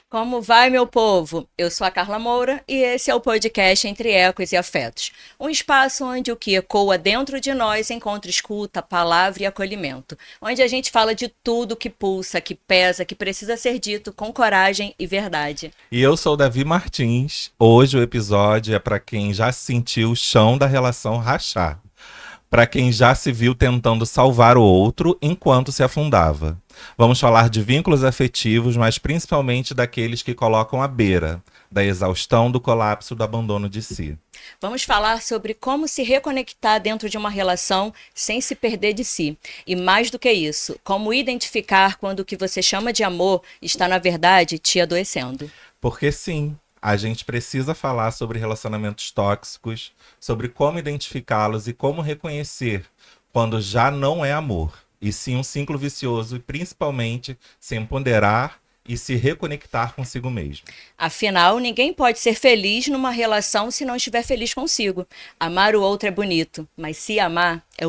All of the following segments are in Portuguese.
Como vai, meu povo? Eu sou a Carla Moura e esse é o podcast Entre Ecos e Afetos. Um espaço onde o que ecoa dentro de nós encontra escuta, palavra e acolhimento. Onde a gente fala de tudo que pulsa, que pesa, que precisa ser dito com coragem e verdade. E eu sou o Davi Martins. Hoje o episódio é para quem já sentiu o chão da relação rachar, para quem já se viu tentando salvar o outro enquanto se afundava. Vamos falar de vínculos afetivos, mas principalmente daqueles que colocam à beira da exaustão, do colapso, do abandono de si. Vamos falar sobre como se reconectar dentro de uma relação sem se perder de si. E mais do que isso, como identificar quando o que você chama de amor está, na verdade, te adoecendo. Porque sim, a gente precisa falar sobre relacionamentos tóxicos, sobre como identificá-los e como reconhecer quando já não é amor, e sim um ciclo vicioso, e principalmente se empoderar e se reconectar consigo mesmo. Afinal, ninguém pode ser feliz numa relação se não estiver feliz consigo. Amar o outro é bonito, mas se amar é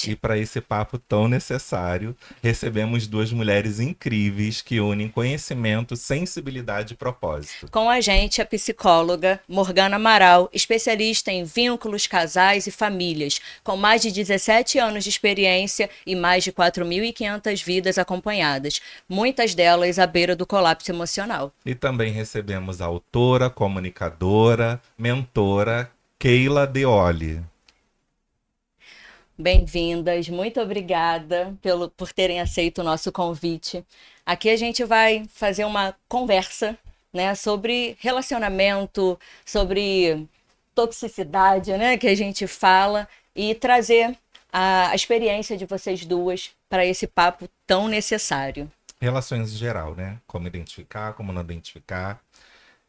E urgente. para esse papo tão necessário, recebemos duas mulheres incríveis que unem conhecimento, sensibilidade e propósito. Com a gente, a psicóloga Morgana Amaral, especialista em vínculos, casais e famílias, com mais de 17 anos de experiência e mais de 4.500 vidas acompanhadas, muitas delas à beira do colapso emocional. E também recebemos a autora, comunicadora, mentora Keila Deoli. Bem-vindas, muito obrigada por terem aceito o nosso convite. Aqui a gente vai fazer uma conversa, né, sobre relacionamento, sobre toxicidade, né, que a gente fala, e trazer a experiência de vocês duas para esse papo tão necessário. Relações em geral, né? Como identificar, como não identificar.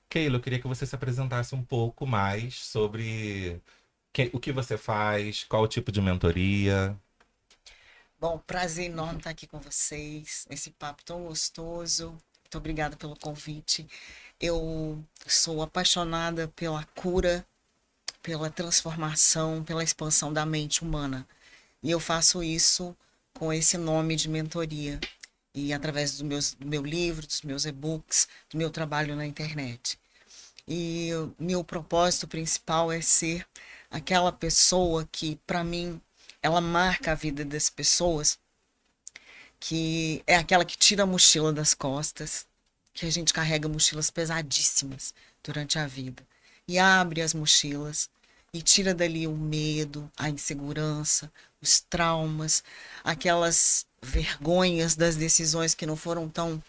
Keila, eu queria que você se apresentasse um pouco mais sobre o que você faz, qual o tipo de mentoria. Bom, prazer enorme estar aqui com vocês, esse papo tão gostoso. Muito obrigada pelo convite. Eu sou apaixonada pela cura, pela transformação, pela expansão da mente humana. E eu faço isso com esse nome de mentoria e através do meu livro, dos meus e-books, do meu trabalho na internet. E o meu propósito principal é ser aquela pessoa que, para mim, ela marca a vida das pessoas, que é aquela que tira a mochila das costas, que a gente carrega mochilas pesadíssimas durante a vida, e abre as mochilas e tira dali o medo, a insegurança, os traumas, aquelas vergonhas das decisões que não foram tão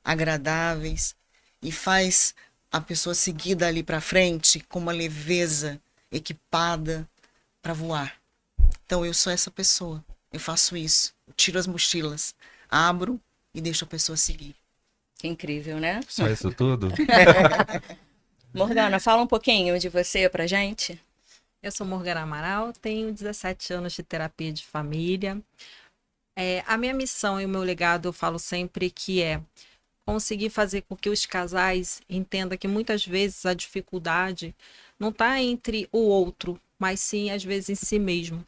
agradáveis, e faz a pessoa seguir dali para frente com uma leveza, equipada para voar. Então eu sou essa pessoa. Eu faço isso. Eu tiro as mochilas, abro e deixo a pessoa seguir. Que incrível, né? Só isso tudo? Morgana, fala um pouquinho de você pra gente. Eu sou Morgana Amaral, tenho 17 anos de terapia de família. A minha missão e o meu legado, eu falo sempre que é conseguir fazer com que os casais entendam que muitas vezes a dificuldade não está entre o outro, mas sim, às vezes, em si mesmo.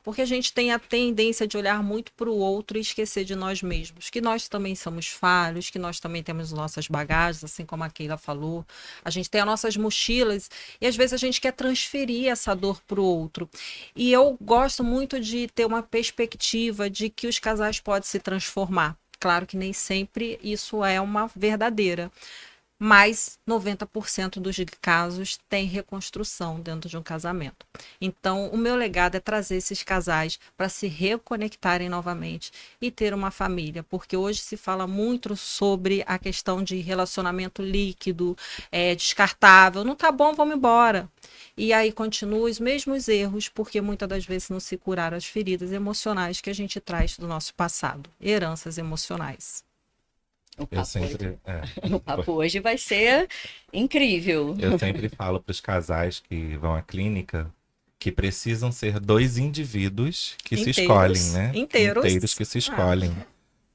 Porque a gente tem a tendência de olhar muito para o outro e esquecer de nós mesmos, que nós também somos falhos, que nós também temos nossas bagagens, assim como a Keila falou. A gente tem as nossas mochilas e às vezes a gente quer transferir essa dor para o outro. E eu gosto muito de ter uma perspectiva de que os casais podem se transformar. Claro que nem sempre isso é uma verdadeira, mas 90% dos casos tem reconstrução dentro de um casamento. Então, o meu legado é trazer esses casais para se reconectarem novamente e ter uma família, porque hoje se fala muito sobre a questão de relacionamento líquido, descartável, não tá bom, vamos embora. E aí continua os mesmos erros, porque muitas das vezes não se curaram as feridas emocionais que a gente traz do nosso passado, heranças emocionais. O Eu papo hoje, sempre, o papo hoje vai ser incrível. eu sempre falo para os casais que vão à clínica que precisam ser dois indivíduos que se escolhem, Inteiros, né? Inteiros inteiros. que se Ah, escolhem.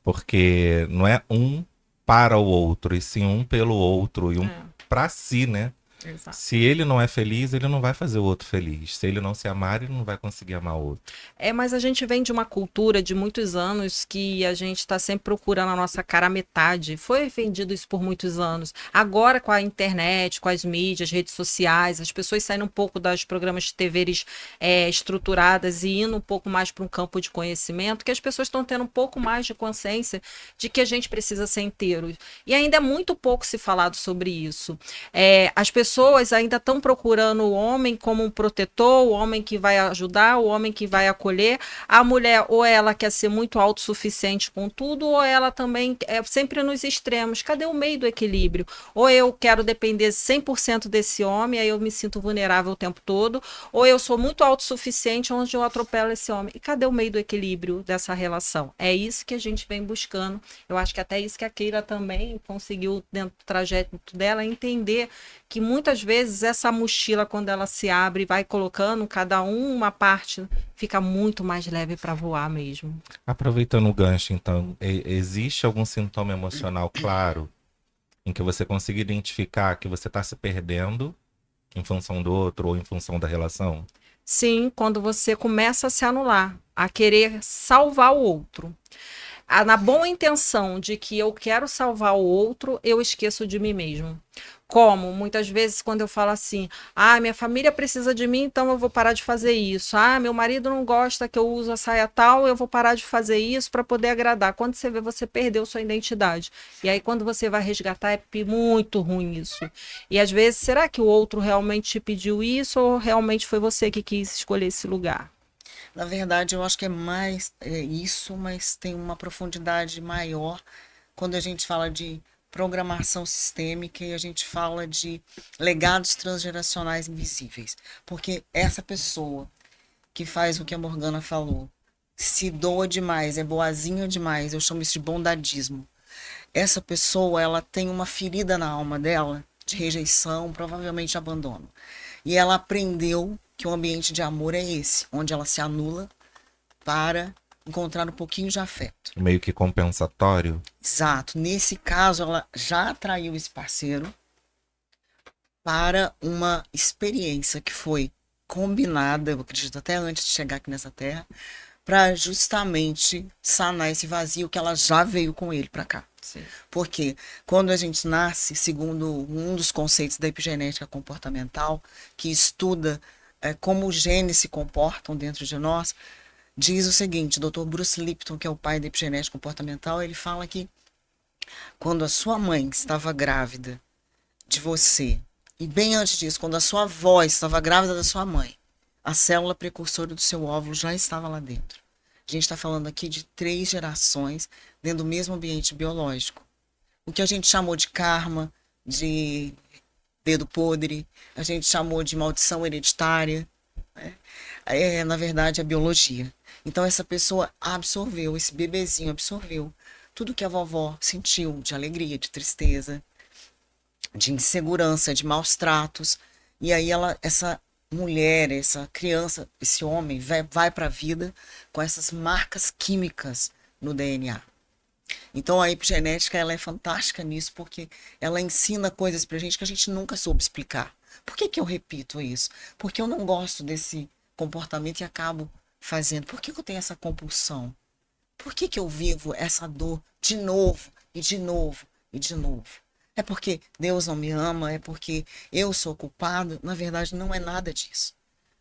Porque não é um para o outro, e sim um pelo outro e um é. para si, né? Exato. Se ele não é feliz, ele não vai fazer o outro feliz. Se ele não se amar, ele não vai conseguir amar o outro. Mas a gente vem de uma cultura de muitos anos que a gente está sempre procurando a nossa cara à metade. Foi vendido isso por muitos anos. Agora, com a internet, com as mídias, redes sociais, as pessoas saindo um pouco das programas de TV estruturadas e indo um pouco mais para um campo de conhecimento, que as pessoas estão tendo um pouco mais de consciência de que a gente precisa ser inteiro. E ainda é muito pouco se falado sobre isso. As pessoas ainda estão procurando o homem como um protetor, o homem que vai ajudar, o homem que vai acolher. A mulher, ou ela quer ser muito autossuficiente com tudo, ou ela também é sempre nos extremos. Cadê o meio do equilíbrio? Ou eu quero depender 100% desse homem, aí eu me sinto vulnerável o tempo todo, ou eu sou muito autossuficiente, onde eu atropelo esse homem. E cadê o meio do equilíbrio dessa relação? É isso que a gente vem buscando. Eu acho que até isso que a Keila também conseguiu, dentro do trajeto dela, entender que muitas vezes essa mochila, quando ela se abre e vai colocando cada uma parte, fica muito mais leve para voar mesmo. Aproveitando o gancho, então, existe algum sintoma emocional claro em que você consiga identificar que você está se perdendo em função do outro ou em função da relação? Sim, quando você começa a se anular, a querer salvar o outro. Na boa intenção de que eu quero salvar o outro, eu esqueço de mim mesmo. Como? Muitas vezes quando eu falo assim, minha família precisa de mim, então eu vou parar de fazer isso. Meu marido não gosta que eu use a saia tal, eu vou parar de fazer isso para poder agradar. Quando você vê, você perdeu sua identidade. E aí quando você vai resgatar, é muito ruim isso. E às vezes, será que o outro realmente te pediu isso ou realmente foi você que quis escolher esse lugar? Na verdade, eu acho que é mais isso, mas tem uma profundidade maior quando a gente fala de programação sistêmica e a gente fala de legados transgeracionais invisíveis. Porque essa pessoa que faz o que a Morgana falou, se doa demais, é boazinha demais, eu chamo isso de bondadismo. Essa pessoa, ela tem uma ferida na alma dela de rejeição, provavelmente abandono. E ela aprendeu que o ambiente de amor é esse, onde ela se anula para encontrar um pouquinho de afeto. Meio que compensatório? Exato. Nesse caso, ela já atraiu esse parceiro para uma experiência que foi combinada, eu acredito até antes de chegar aqui nessa terra, para justamente sanar esse vazio que ela já veio com ele para cá. Sim. Porque quando a gente nasce, segundo um dos conceitos da epigenética comportamental, que estuda como os genes se comportam dentro de nós, diz o seguinte, o Dr. Bruce Lipton, que é o pai da epigenética comportamental, ele fala que quando a sua mãe estava grávida de você, e bem antes disso, quando a sua avó estava grávida da sua mãe, a célula precursora do seu óvulo já estava lá dentro. A gente está falando aqui de 3 gerações dentro do mesmo ambiente biológico. O que a gente chamou de karma, de dedo podre, a gente chamou de maldição hereditária, né? Na verdade, a biologia. Então, essa pessoa absorveu, esse bebezinho absorveu tudo que a vovó sentiu de alegria, de tristeza, de insegurança, de maus tratos. E aí, essa mulher, essa criança, esse homem vai para a vida com essas marcas químicas no DNA. Então a epigenética ela é fantástica nisso porque ela ensina coisas pra gente que a gente nunca soube explicar. Por que eu repito isso? Porque eu não gosto desse comportamento e acabo fazendo. Por que eu tenho essa compulsão? Por que eu vivo essa dor de novo e de novo e de novo? É porque Deus não me ama? É porque eu sou culpado? Na verdade, não é nada disso.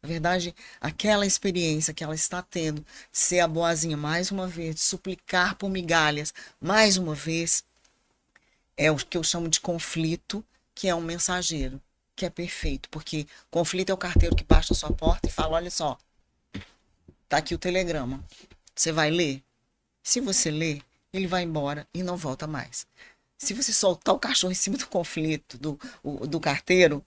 Na verdade, aquela experiência que ela está tendo de ser a boazinha mais uma vez, de suplicar por migalhas mais uma vez, é o que eu chamo de conflito, que é um mensageiro, que é perfeito. Porque conflito é o carteiro que bate na sua porta e fala, olha só, tá aqui o telegrama, você vai ler? Se você ler, ele vai embora e não volta mais. Se você soltar o cachorro em cima do conflito, do carteiro,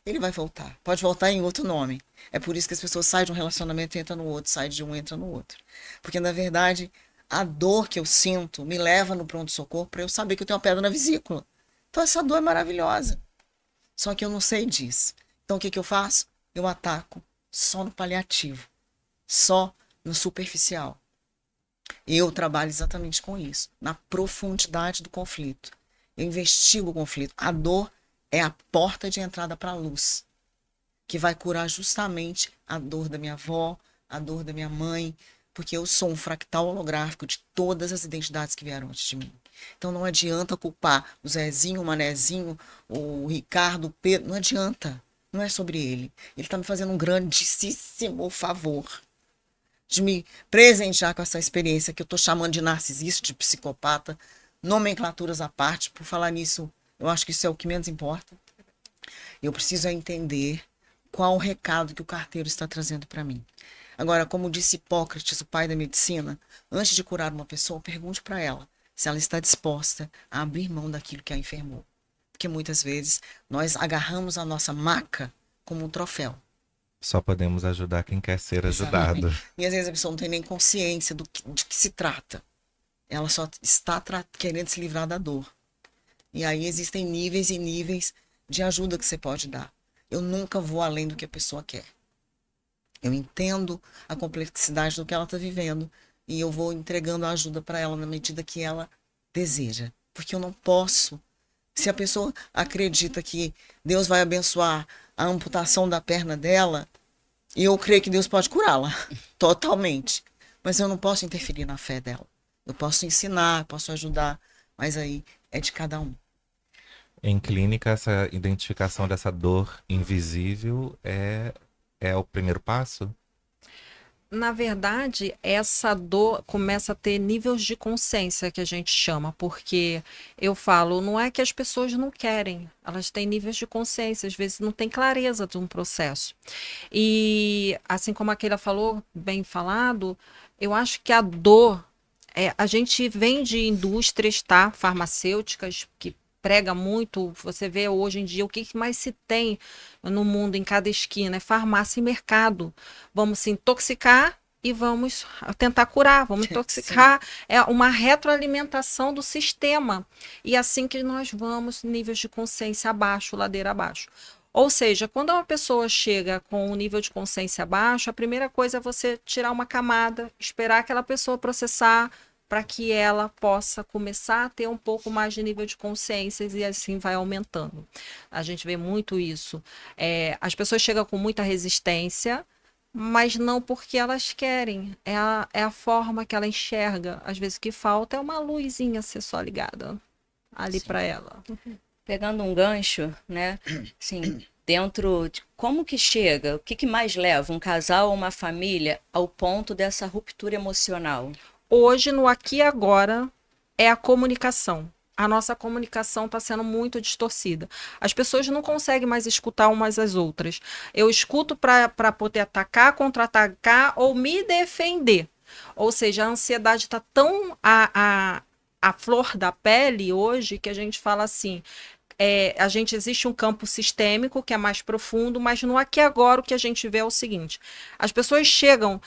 ele vai voltar. Pode voltar em outro nome. É por isso que as pessoas saem de um relacionamento e entram no outro, saem de um e entram no outro. Porque, na verdade, a dor que eu sinto me leva no pronto-socorro para eu saber que eu tenho uma pedra na vesícula. Então, essa dor é maravilhosa. Só que eu não sei disso. Então, o que eu faço? Eu ataco só no paliativo. Só no superficial. Eu trabalho exatamente com isso. Na profundidade do conflito. Eu investigo o conflito. A dor é a porta de entrada para a luz, que vai curar justamente a dor da minha avó, a dor da minha mãe, porque eu sou um fractal holográfico de todas as identidades que vieram antes de mim. Então não adianta culpar o Zezinho, o Manezinho, o Ricardo, o Pedro, não adianta. Não é sobre ele. Ele está me fazendo um grandíssimo favor de me presentear com essa experiência que eu estou chamando de narcisista, de psicopata, nomenclaturas à parte. Por falar nisso, eu acho que isso é o que menos importa. Eu preciso entender qual o recado que o carteiro está trazendo para mim. Agora, como disse Hipócrates, o pai da medicina, antes de curar uma pessoa, pergunte para ela se ela está disposta a abrir mão daquilo que a enfermou. Porque muitas vezes nós agarramos a nossa maca como um troféu. Só podemos ajudar quem quer ser ajudado. E às vezes a pessoa não tem nem consciência de que se trata. Ela só está querendo se livrar da dor. E aí existem níveis e níveis de ajuda que você pode dar. Eu nunca vou além do que a pessoa quer. Eu entendo a complexidade do que ela está vivendo e eu vou entregando a ajuda para ela na medida que ela deseja. Porque eu não posso. Se a pessoa acredita que Deus vai abençoar a amputação da perna dela, eu creio que Deus pode curá-la totalmente. Mas eu não posso interferir na fé dela. Eu posso ensinar, posso ajudar, mas aí é de cada um. Em clínica, essa identificação dessa dor invisível é o primeiro passo? Na verdade, essa dor começa a ter níveis de consciência que a gente chama, porque eu falo, não é que as pessoas não querem, elas têm níveis de consciência, às vezes não tem clareza de um processo. E assim como a Keila falou, bem falado, eu acho que a dor, a gente vem de indústrias, tá, farmacêuticas, que prega muito, você vê hoje em dia o que mais se tem no mundo, em cada esquina, é farmácia e mercado. Vamos se intoxicar e vamos tentar curar, vamos intoxicar. É uma retroalimentação do sistema. E assim que nós vamos, níveis de consciência abaixo, ladeira abaixo. Ou seja, quando uma pessoa chega com um nível de consciência baixo, a primeira coisa é você tirar uma camada, esperar aquela pessoa processar, para que ela possa começar a ter um pouco mais de nível de consciência e assim vai aumentando. A gente vê muito isso. As pessoas chegam com muita resistência, mas não porque elas querem. É a forma que ela enxerga. Às vezes o que falta é uma luzinha ser só ligada ali para ela. Pegando um gancho, né? Assim, dentro de como que chega, o que mais leva um casal ou uma família ao ponto dessa ruptura emocional? Hoje, no aqui e agora, é a comunicação. A nossa comunicação está sendo muito distorcida. As pessoas não conseguem mais escutar umas às outras. Eu escuto para poder atacar, contra-atacar ou me defender. Ou seja, a ansiedade está tão a flor da pele hoje que a gente fala assim. Existe um campo sistêmico que é mais profundo, mas no aqui e agora o que a gente vê é o seguinte: as pessoas chegam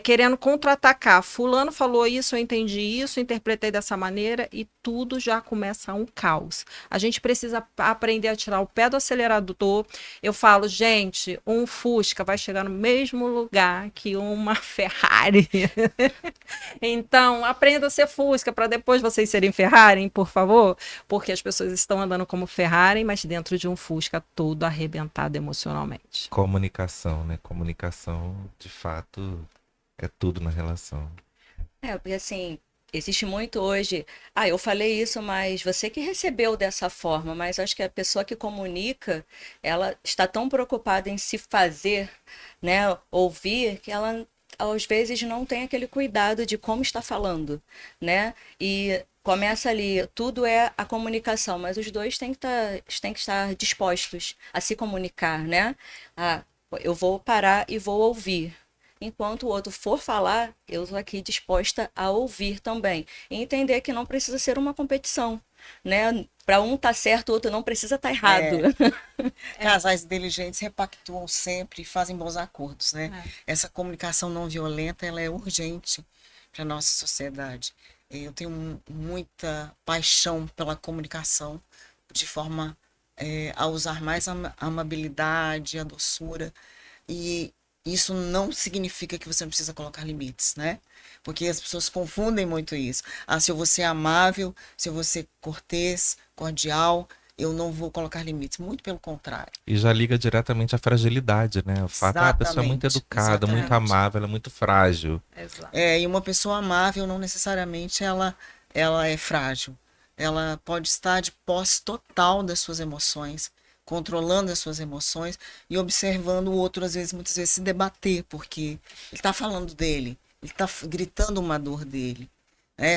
querendo contra-atacar. Fulano falou isso, eu entendi isso, interpretei dessa maneira e tudo já começa um caos. A gente precisa aprender a tirar o pé do acelerador. Eu falo, gente, um Fusca vai chegar no mesmo lugar que uma Ferrari. Então, aprenda a ser Fusca para depois vocês serem Ferrari, por favor, porque as pessoas estão andando como Ferrari, mas dentro de um Fusca todo arrebentado emocionalmente. Comunicação, né? Comunicação, de fato, é tudo na relação. Porque assim, existe muito hoje. Eu falei isso, mas você que recebeu dessa forma, mas acho que a pessoa que comunica, ela está tão preocupada em se fazer, né, ouvir, que ela às vezes não tem aquele cuidado de como está falando, né? E começa ali, tudo é a comunicação, mas os dois têm que estar dispostos a se comunicar, né? Eu vou parar e vou ouvir. Enquanto o outro for falar, eu estou aqui disposta a ouvir também. E entender que não precisa ser uma competição, né? Para um tá certo, o outro não precisa estar errado. Casais inteligentes repactuam sempre e fazem bons acordos, né? Essa comunicação não violenta, ela é urgente para a nossa sociedade. Eu tenho muita paixão pela comunicação, de forma a usar mais a amabilidade, a doçura. E isso não significa que você não precisa colocar limites, né? Porque as pessoas confundem muito isso. Se eu vou ser amável, se eu vou ser cortês, cordial, eu não vou colocar limites, muito pelo contrário. E já liga diretamente à fragilidade, né? O fato, a pessoa é muito Exatamente, educada, muito exatamente. amável, ela é muito frágil. Exato. E uma pessoa amável não necessariamente ela é frágil. Ela pode estar de posse total das suas emoções, controlando as suas emoções e observando o outro, às vezes, muitas vezes, se debater, porque ele está falando dele, ele está gritando uma dor dele.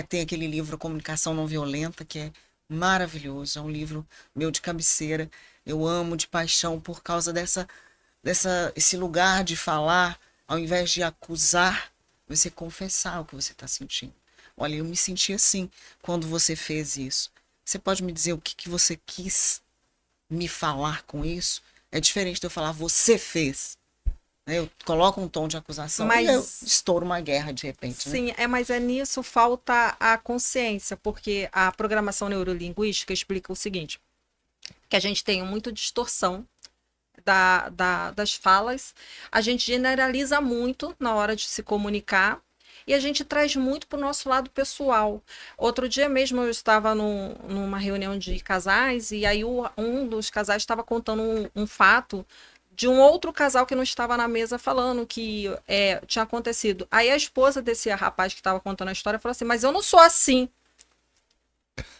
Tem aquele livro Comunicação Não Violenta, que é maravilhoso, é um livro meu de cabeceira. Eu amo de paixão por causa esse lugar de falar, ao invés de acusar, você confessar o que você está sentindo. Olha, eu me senti assim quando você fez isso. Você pode me dizer o que você quis me falar com isso? É diferente de eu falar, você fez. Eu coloco um tom de acusação e eu Mas estouro uma guerra de repente, né? sim, mas nisso falta a consciência, porque a programação neurolinguística explica o seguinte, que a gente tem muita distorção das falas, a gente generaliza muito na hora de se comunicar e a gente traz muito para o nosso lado pessoal. Outro dia mesmo eu estava numa reunião de casais e aí um dos casais estava contando um fato de um outro casal que não estava na mesa falando que tinha acontecido. Aí a esposa desse rapaz que estava contando a história falou assim, mas eu não sou assim.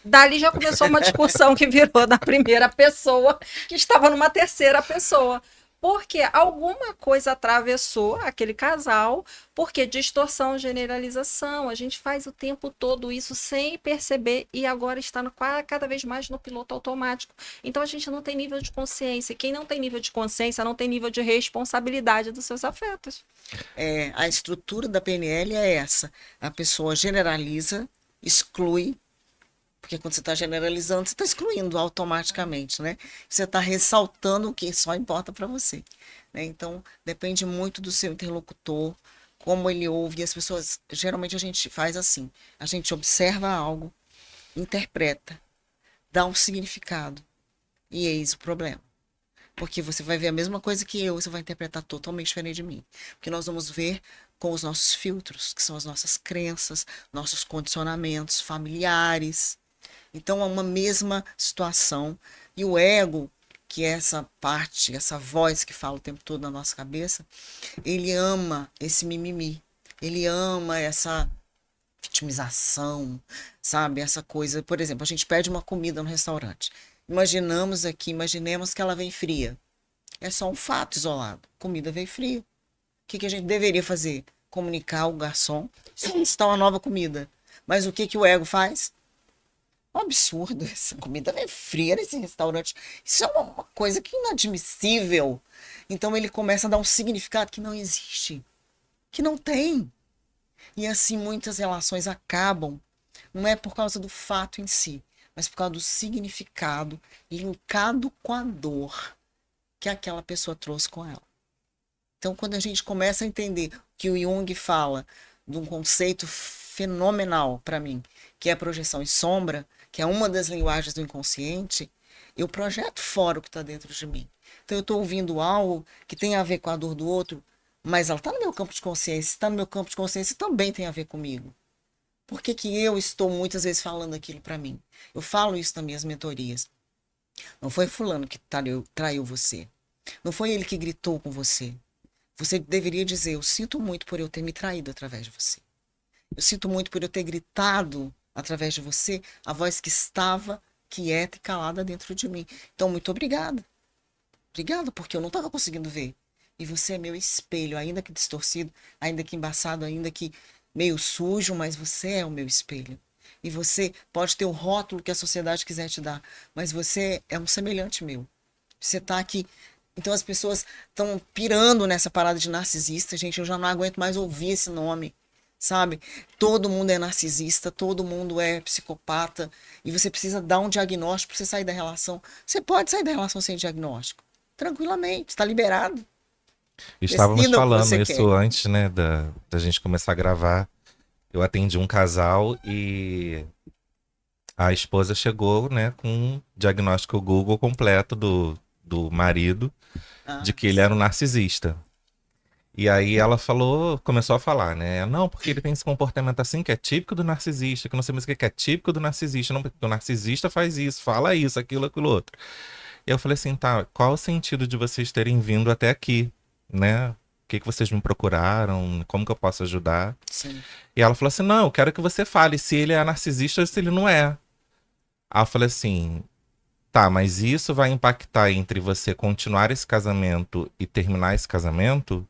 Dali já começou uma discussão que virou da primeira pessoa, que estava numa terceira pessoa. Porque alguma coisa atravessou aquele casal, porque distorção, generalização, a gente faz o tempo todo isso sem perceber e agora está cada vez mais no piloto automático. Então a gente não tem nível de consciência. Quem não tem nível de consciência não tem nível de responsabilidade dos seus afetos. A estrutura da PNL é essa. A pessoa generaliza, exclui, porque quando você está generalizando, você está excluindo automaticamente, né? Você está ressaltando o que só importa para você, né? Então, depende muito do seu interlocutor, como ele ouve. E as pessoas, geralmente a gente faz assim, a gente observa algo, interpreta, dá um significado, e eis o problema. Porque você vai ver a mesma coisa que eu, você vai interpretar totalmente diferente de mim. Porque nós vamos ver com os nossos filtros, que são as nossas crenças, nossos condicionamentos familiares. Então, é uma mesma situação. E o ego, que é essa parte, essa voz que fala o tempo todo na nossa cabeça, ele ama esse mimimi. Ele ama essa vitimização, sabe? Essa coisa. Por exemplo, a gente pede uma comida no restaurante. Imaginemos que ela vem fria. É só um fato isolado. Comida veio fria. O que a gente deveria fazer? Comunicar ao garçom, solicitar uma nova comida. Mas o que o ego faz? Um absurdo, essa comida veio fria nesse restaurante. Isso é uma coisa que é inadmissível. Então ele começa a dar um significado que não existe, que não tem. E assim muitas relações acabam, não é por causa do fato em si, mas por causa do significado linkado com a dor que aquela pessoa trouxe com ela. Então, quando a gente começa a entender que o Jung fala de um conceito fenomenal para mim, que é a projeção e sombra, que é uma das linguagens do inconsciente, eu projeto fora o que está dentro de mim. Então, eu estou ouvindo algo que tem a ver com a dor do outro, mas ela está no meu campo de consciência. Se está no meu campo de consciência, também tem a ver comigo. Por que eu estou muitas vezes falando aquilo para mim? Eu falo isso nas minhas mentorias. Não foi fulano que traiu você. Não foi ele que gritou com você. Você deveria dizer, eu sinto muito por eu ter me traído através de você. Eu sinto muito por eu ter gritado através de você a voz que estava quieta e calada dentro de mim. Então, muito obrigada. Obrigada, porque eu não estava conseguindo ver. E você é meu espelho, ainda que distorcido, ainda que embaçado, ainda que meio sujo, mas você é o meu espelho. E você pode ter o rótulo que a sociedade quiser te dar, mas você é um semelhante meu. Você está aqui. Então as pessoas estão pirando nessa parada de narcisista. Gente, eu já não aguento mais ouvir esse nome, sabe? Todo mundo é narcisista, todo mundo é psicopata. E você precisa dar um diagnóstico para você sair da relação. Você pode sair da relação sem diagnóstico. Tranquilamente, está liberado. Estávamos Decida o que falando você isso quer. antes, né, da gente começar a gravar. Eu atendi um casal e a esposa chegou, né, com um diagnóstico Google completo do marido, de Ah, que ele era um narcisista. E aí ela falou, começou a falar, né? Não, porque ele tem esse comportamento assim que é típico do narcisista, que não sei mais o que é típico do narcisista. Não, porque o narcisista faz isso, fala isso, aquilo outro. E eu falei assim, tá, qual o sentido de vocês terem vindo até aqui, né? O que que vocês me procuraram? Como que eu posso ajudar? Sim. E ela falou assim, não, eu quero que você fale se ele é narcisista ou se ele não é. Aí eu falei assim, tá, mas isso vai impactar entre você continuar esse casamento e terminar esse casamento?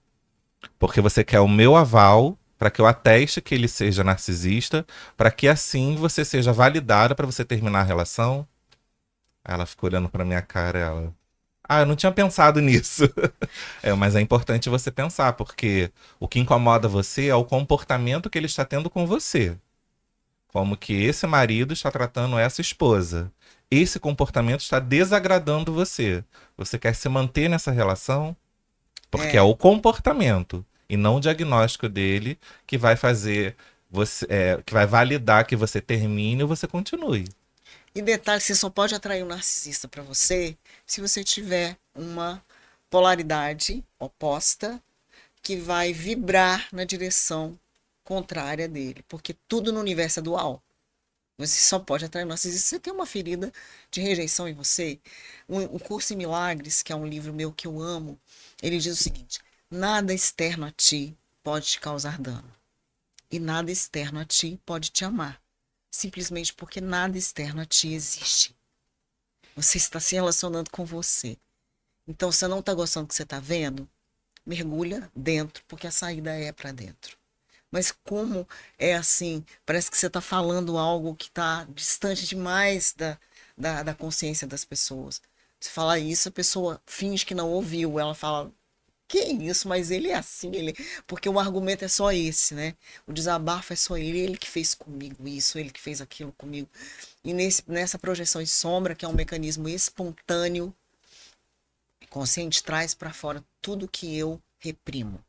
Porque você quer o meu aval para que eu ateste que ele seja narcisista, para que assim você seja validada para você terminar a relação? Aí ela ficou olhando para minha cara, ela, ah, eu não tinha pensado nisso. Mas é importante você pensar, porque o que incomoda você é o comportamento que ele está tendo com você. Como que esse marido está tratando essa esposa. Esse comportamento está desagradando você. Você quer se manter nessa relação? Porque é o comportamento e não o diagnóstico dele que vai fazer você, que vai validar que você termine ou você continue. E detalhe, você só pode atrair um narcisista para você se você tiver uma polaridade oposta que vai vibrar na direção contrária dele, porque tudo no universo é dual. Você só pode atrair um narcisista se você tem uma ferida de rejeição em você. O Curso em Milagres, que é um livro meu que eu amo, ele diz o seguinte: nada externo a ti pode te causar dano. E nada externo a ti pode te amar. Simplesmente porque nada externo a ti existe. Você está se relacionando com você. Então, se você não está gostando do que você está vendo, mergulha dentro, porque a saída é para dentro. Mas como é assim, parece que você está falando algo que está distante demais da consciência das pessoas. Você fala isso, a pessoa finge que não ouviu, ela fala, que isso, mas ele é assim, porque o argumento é só esse, né? O desabafo é só ele que fez comigo isso, ele que fez aquilo comigo. E nessa projeção de sombra, que é um mecanismo espontâneo, consciente traz para fora tudo que eu reprimo,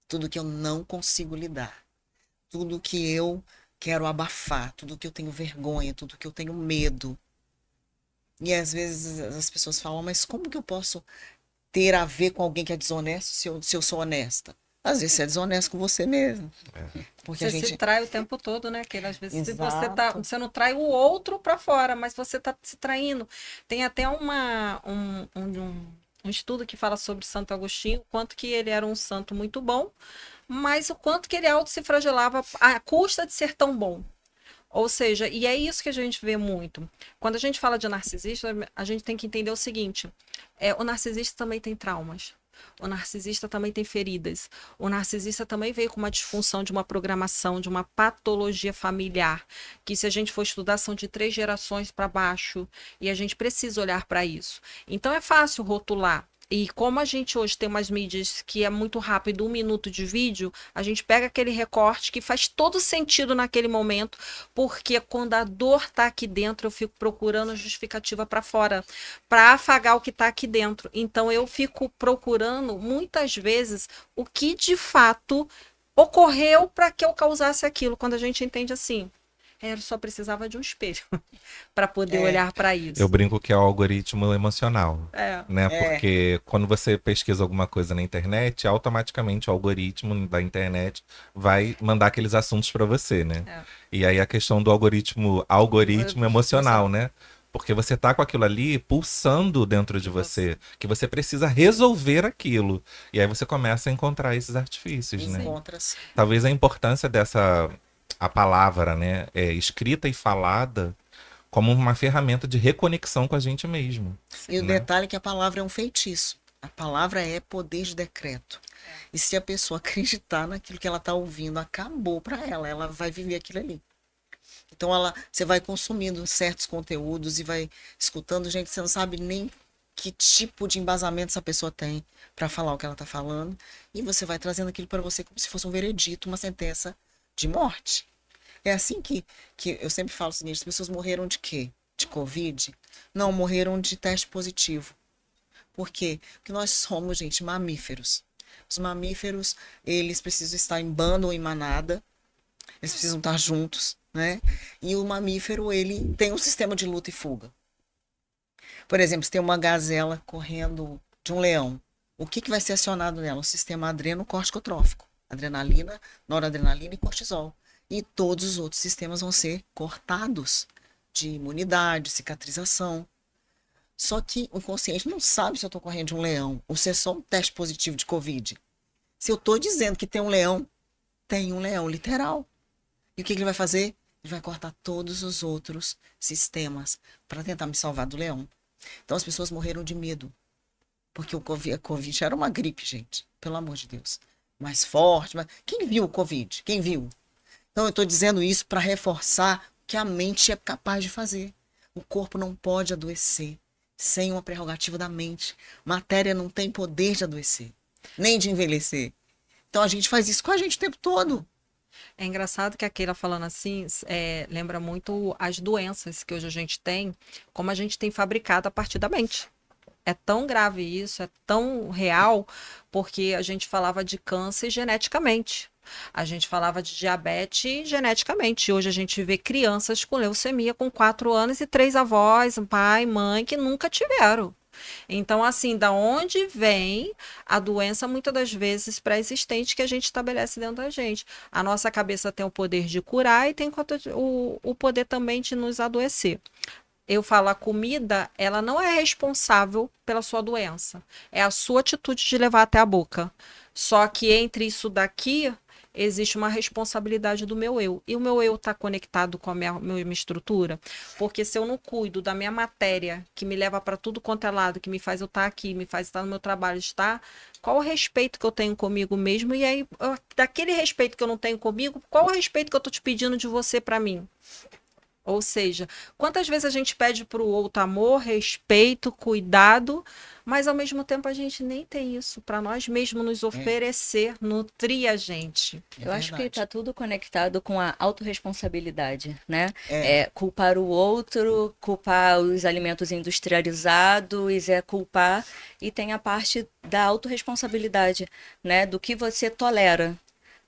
tudo que eu não consigo lidar, tudo que eu quero abafar, tudo que eu tenho vergonha, tudo que eu tenho medo. E às vezes as pessoas falam, mas como que eu posso ter a ver com alguém que é desonesto se eu sou honesta? Às vezes você é desonesto com você mesmo. Porque Você a gente... se trai o tempo todo, né? Que às vezes Exato. você não trai o outro para fora, mas você tá se traindo. Tem até um estudo que fala sobre Santo Agostinho, o quanto que ele era um santo muito bom, mas o quanto que ele auto se flagelava à custa de ser tão bom. Ou seja, e é isso que a gente vê muito. Quando a gente fala de narcisista, a gente tem que entender o seguinte: o narcisista também tem traumas. O narcisista também tem feridas. O narcisista também veio com uma disfunção de uma programação, de uma patologia familiar, que se a gente for estudar são de 3 gerações para baixo, e a gente precisa olhar para isso. Então é fácil rotular. E como a gente hoje tem umas mídias que é muito rápido, 1 minuto de vídeo, a gente pega aquele recorte que faz todo sentido naquele momento, porque quando a dor está aqui dentro, eu fico procurando justificativa para fora, para afagar o que está aqui dentro. Então eu fico procurando, muitas vezes, o que de fato ocorreu para que eu causasse aquilo. Quando a gente entende assim, eu só precisava de um espelho para poder olhar para isso. Eu brinco que é o algoritmo emocional, né? É. Porque quando você pesquisa alguma coisa na internet, automaticamente o algoritmo da internet vai mandar aqueles assuntos para você, né? E aí a questão do algoritmo emocional, né? Porque você tá com aquilo ali pulsando dentro de você, que você precisa resolver aquilo. E aí você começa a encontrar esses artifícios, né? Encontra-se. Talvez a importância a palavra, né, escrita e falada como uma ferramenta de reconexão com a gente mesmo. E o né? detalhe é que a palavra é um feitiço. A palavra é poder de decreto. E se a pessoa acreditar naquilo que ela está ouvindo, acabou para ela. Ela vai viver aquilo ali. Então você vai consumindo certos conteúdos e vai escutando gente, você não sabe nem que tipo de embasamento essa pessoa tem para falar o que ela está falando. E você vai trazendo aquilo para você como se fosse um veredito, uma sentença de morte. É assim que eu sempre falo o seguinte: as pessoas morreram de quê? De Covid? Não, morreram de teste positivo. Por quê? Porque nós somos, gente, mamíferos. Os mamíferos, eles precisam estar em bando ou em manada, eles precisam estar juntos, né? E o mamífero, ele tem um sistema de luta e fuga. Por exemplo, se tem uma gazela correndo de um leão, O que vai ser acionado nela? O sistema adrenocorticotrófico. Adrenalina, noradrenalina e cortisol. E todos os outros sistemas vão ser cortados de imunidade, cicatrização. Só que o inconsciente não sabe se eu estou correndo de um leão ou se é só um teste positivo de Covid. Se eu estou dizendo que tem um leão literal. E o que ele vai fazer? Ele vai cortar todos os outros sistemas para tentar me salvar do leão. Então as pessoas morreram de medo. Porque a Covid era uma gripe, gente. Pelo amor de Deus. Mais forte. Quem viu o Covid? Quem viu? Então eu estou dizendo isso para reforçar o que a mente é capaz de fazer. O corpo não pode adoecer sem uma prerrogativa da mente. Matéria não tem poder de adoecer, nem de envelhecer. Então a gente faz isso com a gente o tempo todo. É engraçado que a Keila falando assim, lembra muito as doenças que hoje a gente tem, como a gente tem fabricado a partir da mente. É tão grave isso, é tão real, porque a gente falava de câncer geneticamente. A gente falava de diabetes geneticamente. Hoje a gente vê crianças com leucemia com 4 anos e 3 avós, pai, mãe, que nunca tiveram. Então, assim, da onde vem a doença, muitas das vezes pré-existente, que a gente estabelece dentro da gente? A nossa cabeça tem o poder de curar e tem o poder também de nos adoecer. Eu falo, a comida, ela não é responsável pela sua doença. É a sua atitude de levar até a boca. Só que entre isso daqui, existe uma responsabilidade do meu eu. E o meu eu está conectado com a minha estrutura? Porque se eu não cuido da minha matéria, que me leva para tudo quanto é lado, que me faz eu estar aqui, me faz estar no meu trabalho, estar, qual o respeito que eu tenho comigo mesmo? E aí, daquele respeito que eu não tenho comigo, qual o respeito que eu estou te pedindo de você para mim? Ou seja, quantas vezes a gente pede para o outro amor, respeito, cuidado, mas ao mesmo tempo a gente nem tem isso para nós mesmos nos oferecer, nutrir a gente. Eu acho que está tudo conectado com a autorresponsabilidade, né? É. Culpar o outro, culpar os alimentos industrializados, culpar, e tem a parte da autorresponsabilidade, né? Do que você tolera.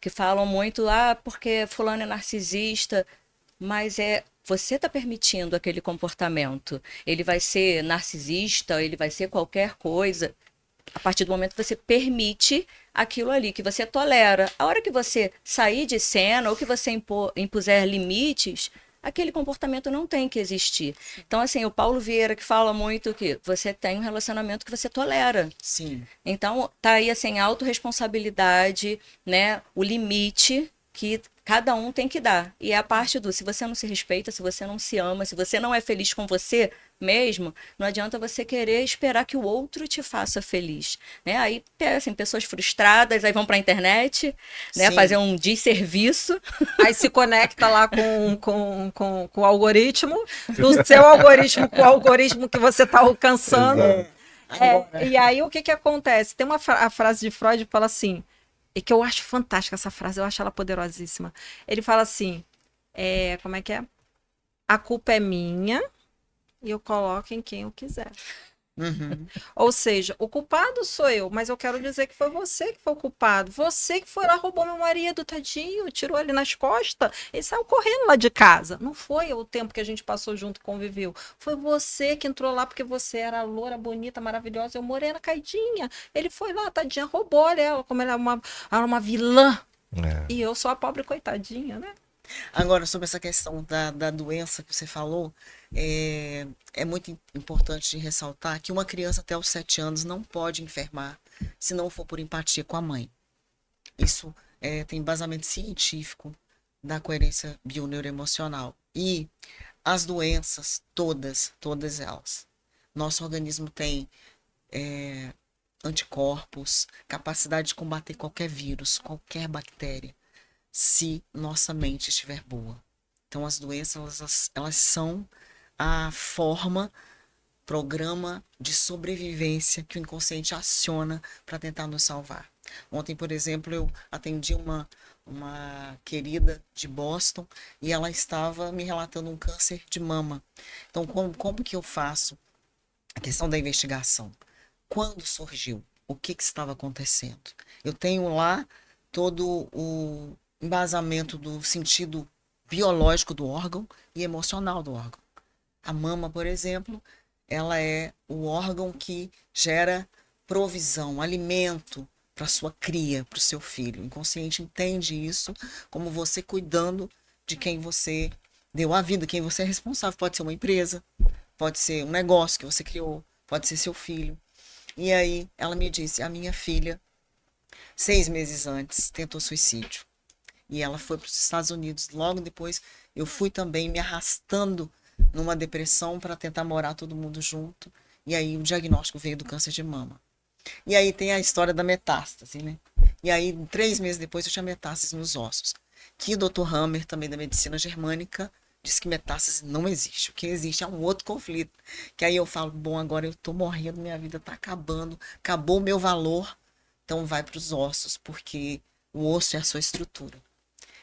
Que falam muito, porque fulano é narcisista, mas você está permitindo aquele comportamento. Ele vai ser narcisista, ele vai ser qualquer coisa. A partir do momento que você permite aquilo ali, que você tolera. A hora que você sair de cena ou que você impuser limites, aquele comportamento não tem que existir. Então, assim, o Paulo Vieira que fala muito que você tem um relacionamento que você tolera. Sim. Então, tá aí, assim, a autorresponsabilidade, né? O limite que cada um tem que dar. E é a parte do, se você não se respeita, se você não se ama, se você não é feliz com você mesmo, não adianta você querer esperar que o outro te faça feliz, né? Aí, assim, pessoas frustradas, aí vão pra internet, né? Sim. Fazer um desserviço. Aí se conecta lá com o algoritmo, do seu algoritmo com o algoritmo que você está alcançando. E aí o que acontece? Tem a frase de Freud que fala assim, e que eu acho fantástica essa frase, eu acho ela poderosíssima. Ele fala assim, como é que é? A culpa é minha e eu coloco em quem eu quiser. Uhum. Ou seja, o culpado sou eu, mas eu quero dizer que foi você que foi o culpado. Você que foi lá, roubou meu marido, tadinho, tirou ele nas costas, ele saiu correndo lá de casa. Não foi o tempo que a gente passou junto e conviveu. Foi você que entrou lá porque você era loura, bonita, maravilhosa, eu morena, caidinha. Ele foi lá, tadinha, roubou ela, como ela era uma vilã. E eu sou a pobre coitadinha, né? Agora, sobre essa questão da doença que você falou, é muito importante de ressaltar que uma criança até os 7 anos não pode enfermar se não for por empatia com a mãe. Isso tem embasamento científico da coerência bioneuroemocional. E as doenças, todas elas, nosso organismo tem anticorpos, capacidade de combater qualquer vírus, qualquer bactéria, se nossa mente estiver boa. Então, as doenças, elas são a forma, programa de sobrevivência que o inconsciente aciona para tentar nos salvar. Ontem, por exemplo, eu atendi uma querida de Boston e ela estava me relatando um câncer de mama. Então, como que eu faço a questão da investigação? Quando surgiu? O que estava acontecendo? Eu tenho lá todo o embasamento do sentido biológico do órgão e emocional do órgão. A mama, por exemplo, ela é o órgão que gera provisão, alimento para sua cria, para o seu filho. O inconsciente entende isso como você cuidando de quem você deu a vida, quem você é responsável. Pode ser uma empresa, pode ser um negócio que você criou, pode ser seu filho. E aí ela me disse, a minha filha, 6 meses antes, tentou suicídio. E ela foi para os Estados Unidos. Logo depois, eu fui também me arrastando numa depressão para tentar morar todo mundo junto. E aí o diagnóstico veio do câncer de mama. E aí tem a história da metástase, né? E aí, 3 meses depois, eu tinha metástase nos ossos. Que o Dr. Hammer, também da medicina germânica, diz que metástase não existe. O que existe é um outro conflito. Que aí eu falo, bom, agora eu tô morrendo, minha vida tá acabando, acabou o meu valor, então vai para os ossos, porque o osso é a sua estrutura.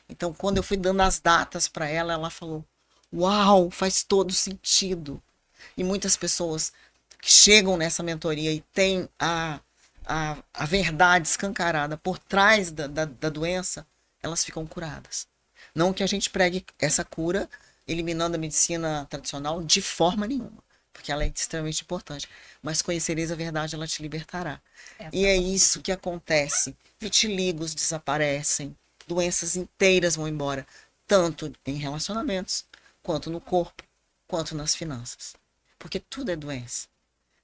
Então, quando eu fui dando as datas para ela, ela falou, uau, faz todo sentido. E muitas pessoas que chegam nessa mentoria e têm a verdade escancarada por trás da doença, elas ficam curadas. Não que a gente pregue essa cura eliminando a medicina tradicional de forma nenhuma, porque ela é extremamente importante. Mas conhecereis a verdade, ela te libertará. E é isso que acontece. Vitíligos desaparecem, doenças inteiras vão embora, tanto em relacionamentos, quanto no corpo, quanto nas finanças. Porque tudo é doença.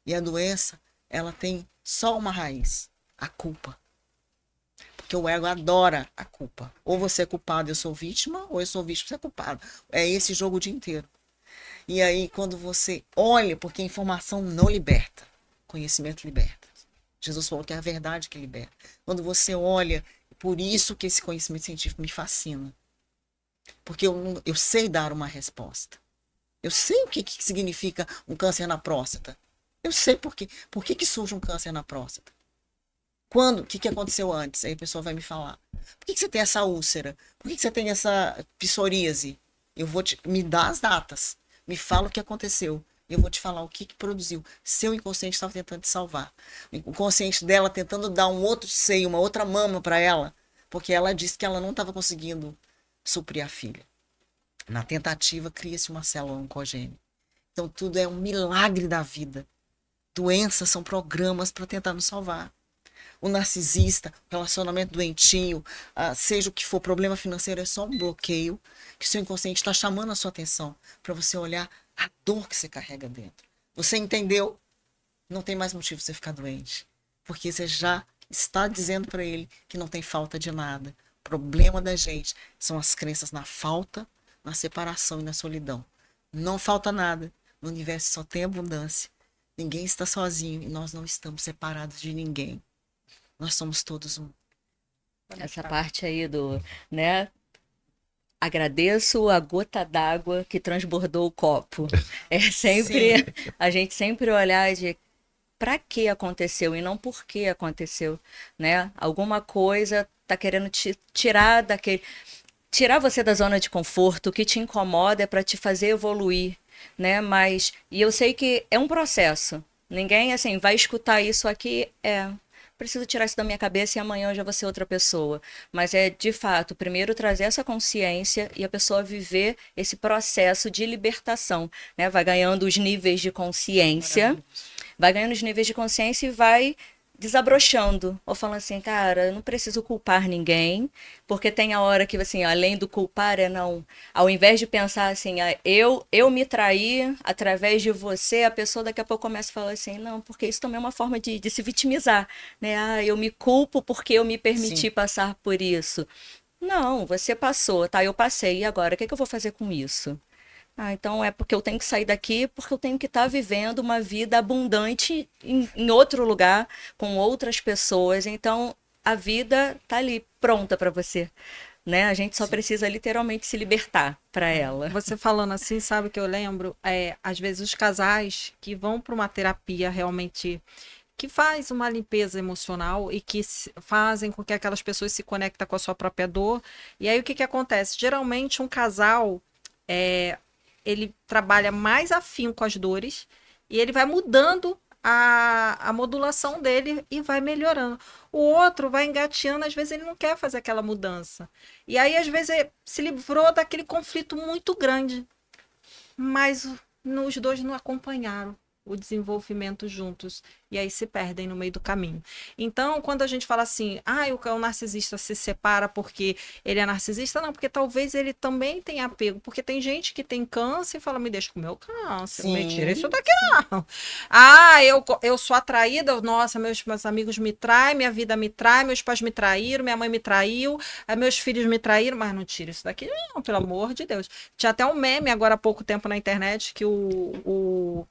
E a doença, ela tem só uma raiz, a culpa. Porque o ego adora a culpa. Ou você é culpado, eu sou vítima, ou eu sou vítima, você é culpado. É esse jogo o dia inteiro. E aí, quando você olha, porque a informação não liberta, conhecimento liberta. Jesus falou que é a verdade que liberta. Quando você olha, por isso que esse conhecimento científico me fascina. Porque eu sei dar uma resposta. Eu sei o que significa um câncer na próstata. Eu sei por quê. Por que surge um câncer na próstata? Quando? O que aconteceu antes? Aí a pessoa vai me falar. Por que você tem essa úlcera? Por que você tem essa psoríase? Eu vou me dar as datas. Me fala o que aconteceu. Eu vou te falar o que produziu. Seu inconsciente estava tentando te salvar. O inconsciente dela tentando dar um outro seio, uma outra mama para ela, porque ela disse que ela não estava conseguindo suprir a filha. Na tentativa, cria-se uma célula oncogênica. Então, tudo é um milagre da vida. Doenças são programas para tentar nos salvar. O narcisista, o relacionamento doentio, seja o que for, problema financeiro, é só um bloqueio que o seu inconsciente está chamando a sua atenção para você olhar a dor que você carrega dentro. Você entendeu? Não tem mais motivo você ficar doente. Porque você já está dizendo para ele que não tem falta de nada. O problema da gente são as crenças na falta, na separação e na solidão. Não falta nada. No universo só tem abundância. Ninguém está sozinho e nós não estamos separados de ninguém. Nós somos todos um. Essa parte aí né? Agradeço a gota d'água que transbordou o copo. É sempre Sim. a gente sempre olhar de para que aconteceu e não por que aconteceu, né? Alguma coisa tá querendo te tirar você da zona de conforto, o que te incomoda é para te fazer evoluir, né? Mas e eu sei que é um processo. Ninguém assim vai escutar isso aqui preciso tirar isso da minha cabeça e amanhã eu já vou ser outra pessoa. Mas é, de fato, primeiro trazer essa consciência e a pessoa viver esse processo de libertação, né? Vai ganhando os níveis de consciência, vai ganhando os níveis de consciência e vai desabrochando, ou falando assim, cara, eu não preciso culpar ninguém, porque tem a hora que, assim, além do culpar, não, ao invés de pensar assim, eu me traí através de você, a pessoa daqui a pouco começa a falar assim, não, porque isso também é uma forma de se vitimizar, né, eu me culpo porque eu me permiti passar por isso. Não, você passou, tá, eu passei, e agora, o que eu vou fazer com isso? Então é porque eu tenho que sair daqui, porque eu tenho que estar vivendo uma vida abundante em outro lugar, com outras pessoas. Então a vida tá ali, pronta para você, né? A gente só precisa literalmente se libertar para ela. Você falando assim, sabe o que eu lembro? Às vezes os casais que vão para uma terapia realmente que faz uma limpeza emocional e que fazem com que aquelas pessoas se conectem com a sua própria dor. E aí o que acontece? Geralmente um casal ele trabalha mais afim com as dores e ele vai mudando a modulação dele e vai melhorando. O outro vai engateando, às vezes ele não quer fazer aquela mudança. E aí, às vezes, se livrou daquele conflito muito grande. Mas os dois não acompanharam. o desenvolvimento juntos e aí se perdem no meio do caminho. Então, quando a gente fala assim, o narcisista se separa porque ele é narcisista, não, porque talvez ele também tenha apego, porque tem gente que tem câncer e fala, me deixa com o meu câncer, Sim. me tira isso daqui não. Eu sou atraída, nossa, meus amigos me traem, minha vida me trai, meus pais me traíram, minha mãe me traiu, meus filhos me traíram, mas não tira isso daqui não, pelo amor de Deus. Tinha até um meme agora há pouco tempo na internet que o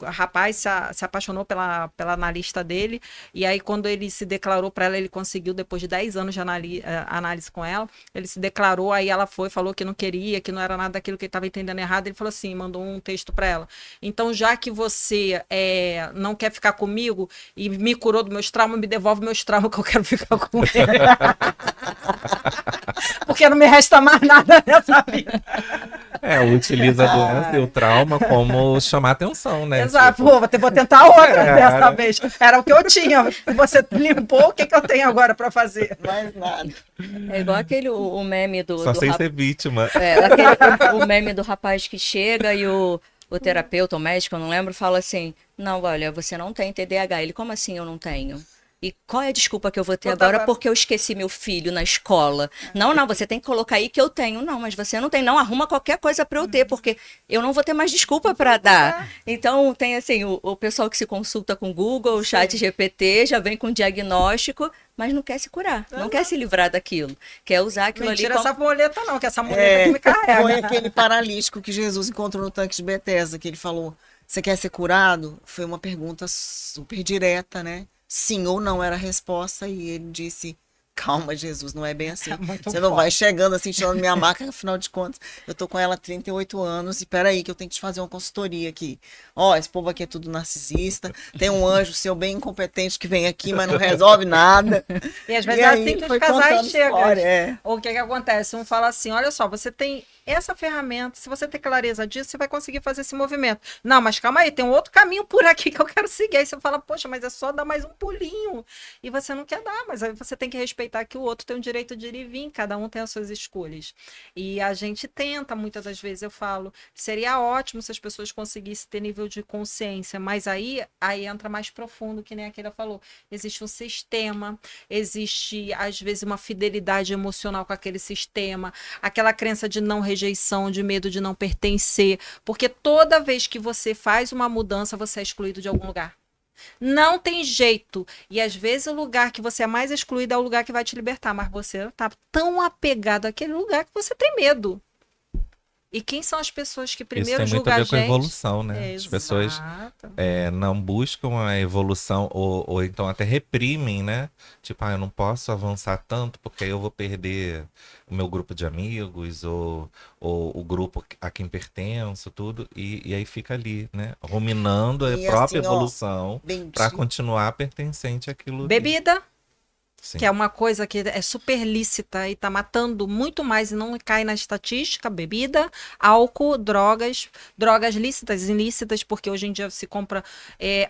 rapaz se apaixonou pela analista dele, e aí quando ele se declarou para ela, ele conseguiu, depois de 10 anos de análise com ela, ele se declarou, aí ela falou que não queria, que não era nada daquilo que ele estava entendendo errado, ele falou assim, mandou um texto para ela, então já que você não quer ficar comigo e me curou dos meus traumas, me devolve meus traumas que eu quero ficar com ele. Porque não me resta mais nada nessa vida. Utiliza a doença e o trauma como chamar atenção, né? Exato, Tipo... vou tentar outra dessa vez. Era o que eu tinha. Você limpou, o que eu tenho agora para fazer? Mais nada. É igual o meme do... Só sei ser vítima. O meme do rapaz que chega e o terapeuta, o médico, eu não lembro, fala assim, não, olha, você não tem TDAH. Ele, como assim eu não tenho? E qual é a desculpa que eu vou ter agora porque eu esqueci meu filho na escola? Não, você tem que colocar aí que eu tenho. Não, mas você não tem. Não, arruma qualquer coisa para eu ter, porque eu não vou ter mais desculpa para dar. Então, tem assim, o pessoal que se consulta com o Google, o chat GPT, já vem com diagnóstico, mas não quer se curar, não quer se livrar daquilo. Quer usar aquilo ali como... essa muleta não, que essa muleta que me carrega. Foi aquele paralítico que Jesus encontrou no tanque de Betesda, que ele falou, você quer ser curado? Foi uma pergunta super direta, né? Sim ou não era a resposta, e ele disse, calma, Jesus, não é bem assim. Você não vai chegando assim, tirando minha marca, afinal de contas, eu tô com ela há 38 anos, e peraí que eu tenho que te fazer uma consultoria aqui. Esse povo aqui é tudo narcisista, tem um anjo seu bem incompetente que vem aqui, mas não resolve nada. E às vezes é assim que os casais chegam. Ou o que acontece? Um fala assim, olha só, você tem essa ferramenta, se você ter clareza disso, você vai conseguir fazer esse movimento. Não, mas calma aí, tem um outro caminho por aqui que eu quero seguir. Aí você fala, poxa, mas é só dar mais um pulinho. E você não quer dar, mas aí você tem que respeitar que o outro tem o direito de ir e vir, cada um tem as suas escolhas. E a gente tenta, muitas das vezes eu falo, seria ótimo se as pessoas conseguissem ter nível de consciência, mas aí entra mais profundo, que nem aquele falou. Existe um sistema, existe, às vezes, uma fidelidade emocional com aquele sistema, aquela crença de não rejeição, de medo de não pertencer, porque toda vez que você faz uma mudança, você é excluído de algum lugar. Não tem jeito. E às vezes o lugar que você é mais excluído é o lugar que vai te libertar, mas você tá tão apegado àquele lugar que você tem medo. E quem são as pessoas que primeiro julgam a gente? Isso tem muito a ver com a evolução, né? As pessoas não buscam a evolução ou então até reprimem, né? Tipo, eu não posso avançar tanto porque aí eu vou perder o meu grupo de amigos ou o grupo a quem pertenço, tudo. E aí fica ali, né? Ruminando a própria evolução para continuar pertencente àquilo. Bebida. Sim. Que é uma coisa que é super lícita e tá matando muito mais e não cai na estatística, bebida, álcool, drogas lícitas e ilícitas, porque hoje em dia se compra...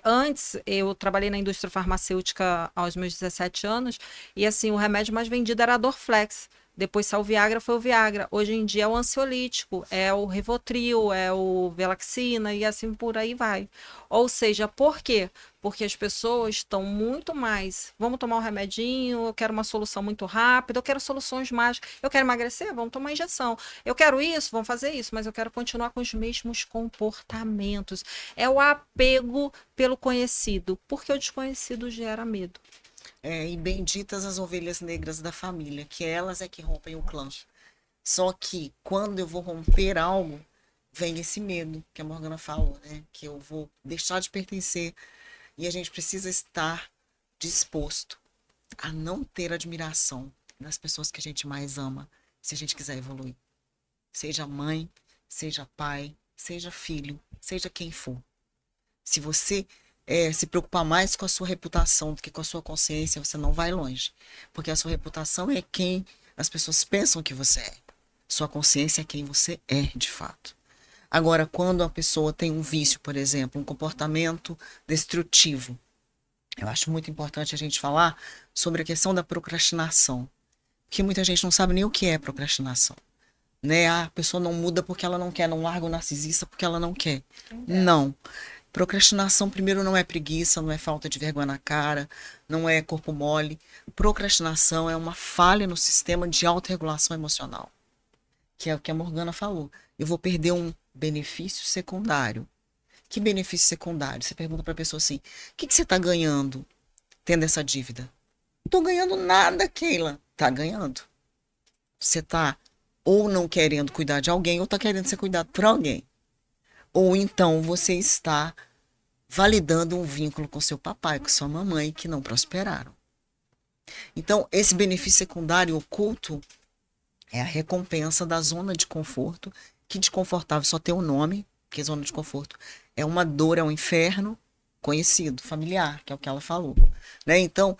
antes, eu trabalhei na indústria farmacêutica aos meus 17 anos, e assim, o remédio mais vendido era a Dorflex. Depois saiu o Viagra, foi o Viagra. Hoje em dia é o ansiolítico, é o Rivotril, é o Velaxina e assim por aí vai. Ou seja, por quê? Porque as pessoas estão muito mais, vamos tomar um remedinho, eu quero uma solução muito rápida, eu quero soluções mágicas, eu quero emagrecer, vamos tomar injeção. Eu quero isso, vamos fazer isso, mas eu quero continuar com os mesmos comportamentos. É o apego pelo conhecido, porque o desconhecido gera medo. E benditas as ovelhas negras da família, que elas é que rompem o clã. Só que quando eu vou romper algo, vem esse medo que a Morgana falou, né? Que eu vou deixar de pertencer. E a gente precisa estar disposto a não ter admiração das pessoas que a gente mais ama, se a gente quiser evoluir. Seja mãe, seja pai, seja filho, seja quem for. Se você se preocupar mais com a sua reputação do que com a sua consciência, você não vai longe. Porque a sua reputação é quem as pessoas pensam que você é. Sua consciência é quem você é, de fato. Agora, quando a pessoa tem um vício, por exemplo, um comportamento destrutivo, eu acho muito importante a gente falar sobre a questão da procrastinação. Porque muita gente não sabe nem o que é procrastinação. né? Ah, a pessoa não muda porque ela não quer, não larga o narcisista porque ela não quer. Não. Procrastinação, primeiro, não é preguiça, não é falta de vergonha na cara, não é corpo mole. Procrastinação é uma falha no sistema de autorregulação emocional, que é o que a Morgana falou. Eu vou perder um benefício secundário. Que benefício secundário? Você pergunta para a pessoa assim: o que você está ganhando tendo essa dívida? Não estou ganhando nada, Keila. Está ganhando. Você está ou não querendo cuidar de alguém, ou está querendo ser cuidado por alguém. Ou então você está validando um vínculo com seu papai, com sua mamãe, que não prosperaram. Então, esse benefício secundário oculto é a recompensa da zona de conforto, que desconfortável só tem um nome, que zona de conforto é uma dor, é um inferno conhecido, familiar, que é o que ela falou. Né? Então,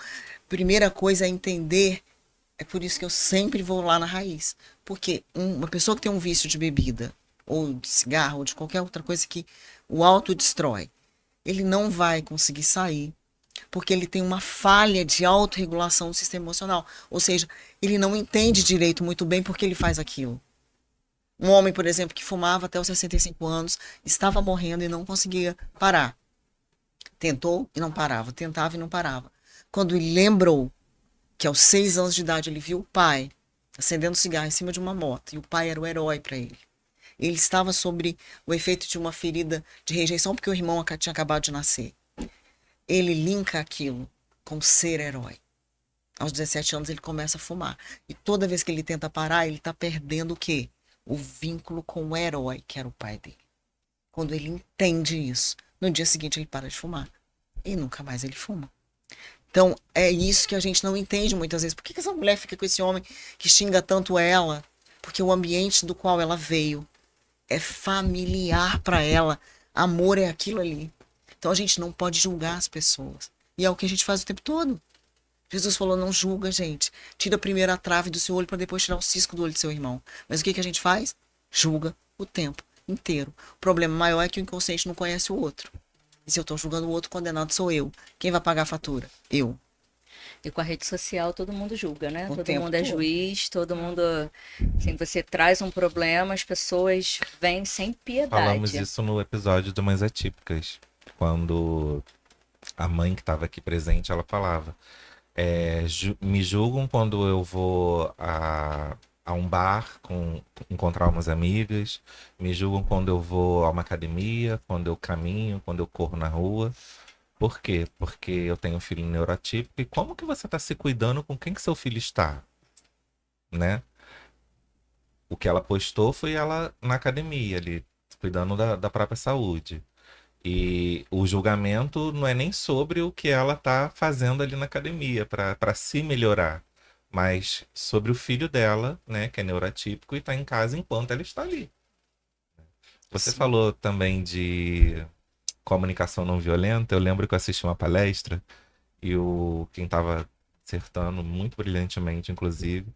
primeira coisa é entender, é por isso que eu sempre vou lá na raiz. Porque uma pessoa que tem um vício de bebida, ou de cigarro, ou de qualquer outra coisa que o autodestrói, ele não vai conseguir sair, porque ele tem uma falha de autorregulação do sistema emocional. Ou seja, ele não entende direito muito bem porque ele faz aquilo. Um homem, por exemplo, que fumava até os 65 anos, estava morrendo e não conseguia parar. Tentou e não parava, tentava e não parava. Quando ele lembrou que aos 6 anos de idade ele viu o pai acendendo cigarro em cima de uma moto, e o pai era o herói para ele. Ele estava sob o efeito de uma ferida de rejeição porque o irmão tinha acabado de nascer. Ele linka aquilo com ser herói. Aos 17 anos ele começa a fumar. E toda vez que ele tenta parar, ele está perdendo o quê? O vínculo com o herói, que era o pai dele. Quando ele entende isso, no dia seguinte ele para de fumar. E nunca mais ele fuma. Então, é isso que a gente não entende muitas vezes. Por que essa mulher fica com esse homem que xinga tanto ela? Porque o ambiente do qual ela veio é familiar para ela. Amor é aquilo ali. Então, a gente não pode julgar as pessoas. E é o que a gente faz o tempo todo. Jesus falou, não julga, gente. Tira primeiro a trave do seu olho para depois tirar o cisco do olho do seu irmão. Mas o que a gente faz? Julga o tempo inteiro. O problema maior é que o inconsciente não conhece o outro. E se eu estou julgando o outro, condenado sou eu. Quem vai pagar a fatura? Eu. E com a rede social todo mundo julga, né? O Todo tempo mundo é todo. juiz, todo mundo. Assim, você traz um problema, as pessoas vêm sem Falamos piedade. isso no episódio de Mães Atípicas, quando a mãe que estava aqui presente, ela falava, me julgam quando eu vou a um bar encontrar umas amigas, me julgam quando eu vou a uma academia, quando eu caminho, quando eu corro na rua. Por quê? Porque eu tenho um filho neurotípico, e como que você está se cuidando com quem que seu filho está, né? O que ela postou foi ela na academia ali, cuidando da própria saúde. E o julgamento não é nem sobre o que ela tá fazendo ali na academia para se melhorar, mas sobre o filho dela, né, que é neurotípico e tá em casa enquanto ela está ali. Você Sim. falou também de comunicação não violenta. Eu lembro que eu assisti uma palestra e quem estava acertando muito brilhantemente, inclusive,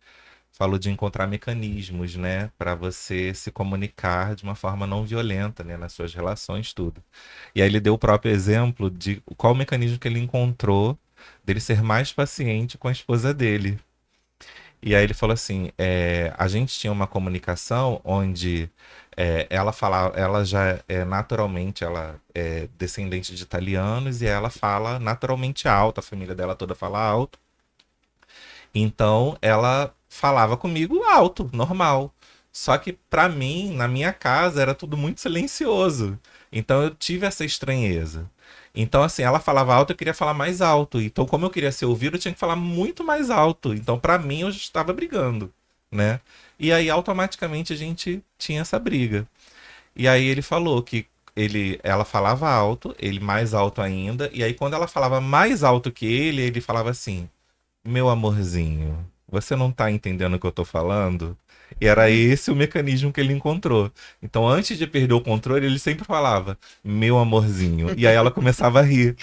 falou de encontrar mecanismos, né, para você se comunicar de uma forma não violenta, né, nas suas relações, tudo. E aí ele deu o próprio exemplo de qual mecanismo que ele encontrou dele ser mais paciente com a esposa dele. E aí ele falou assim, a gente tinha uma comunicação onde ela falava, ela já é naturalmente, ela é descendente de italianos e ela fala naturalmente alto, a família dela toda fala alto. Então ela falava comigo alto, normal. Só que pra mim, na minha casa, era tudo muito silencioso. Então eu tive essa estranheza. Então, assim, ela falava alto, eu queria falar mais alto. Então, como eu queria ser ouvido, eu tinha que falar muito mais alto. Então, pra mim, eu já estava brigando, né? E aí, automaticamente, a gente tinha essa briga. E aí ele falou que ela falava alto, ele mais alto ainda. E aí, quando ela falava mais alto que ele falava assim: meu amorzinho, você não tá entendendo o que eu tô falando? E era esse o mecanismo que ele encontrou. Então, antes de perder o controle, ele sempre falava, meu amorzinho. E aí ela começava a rir.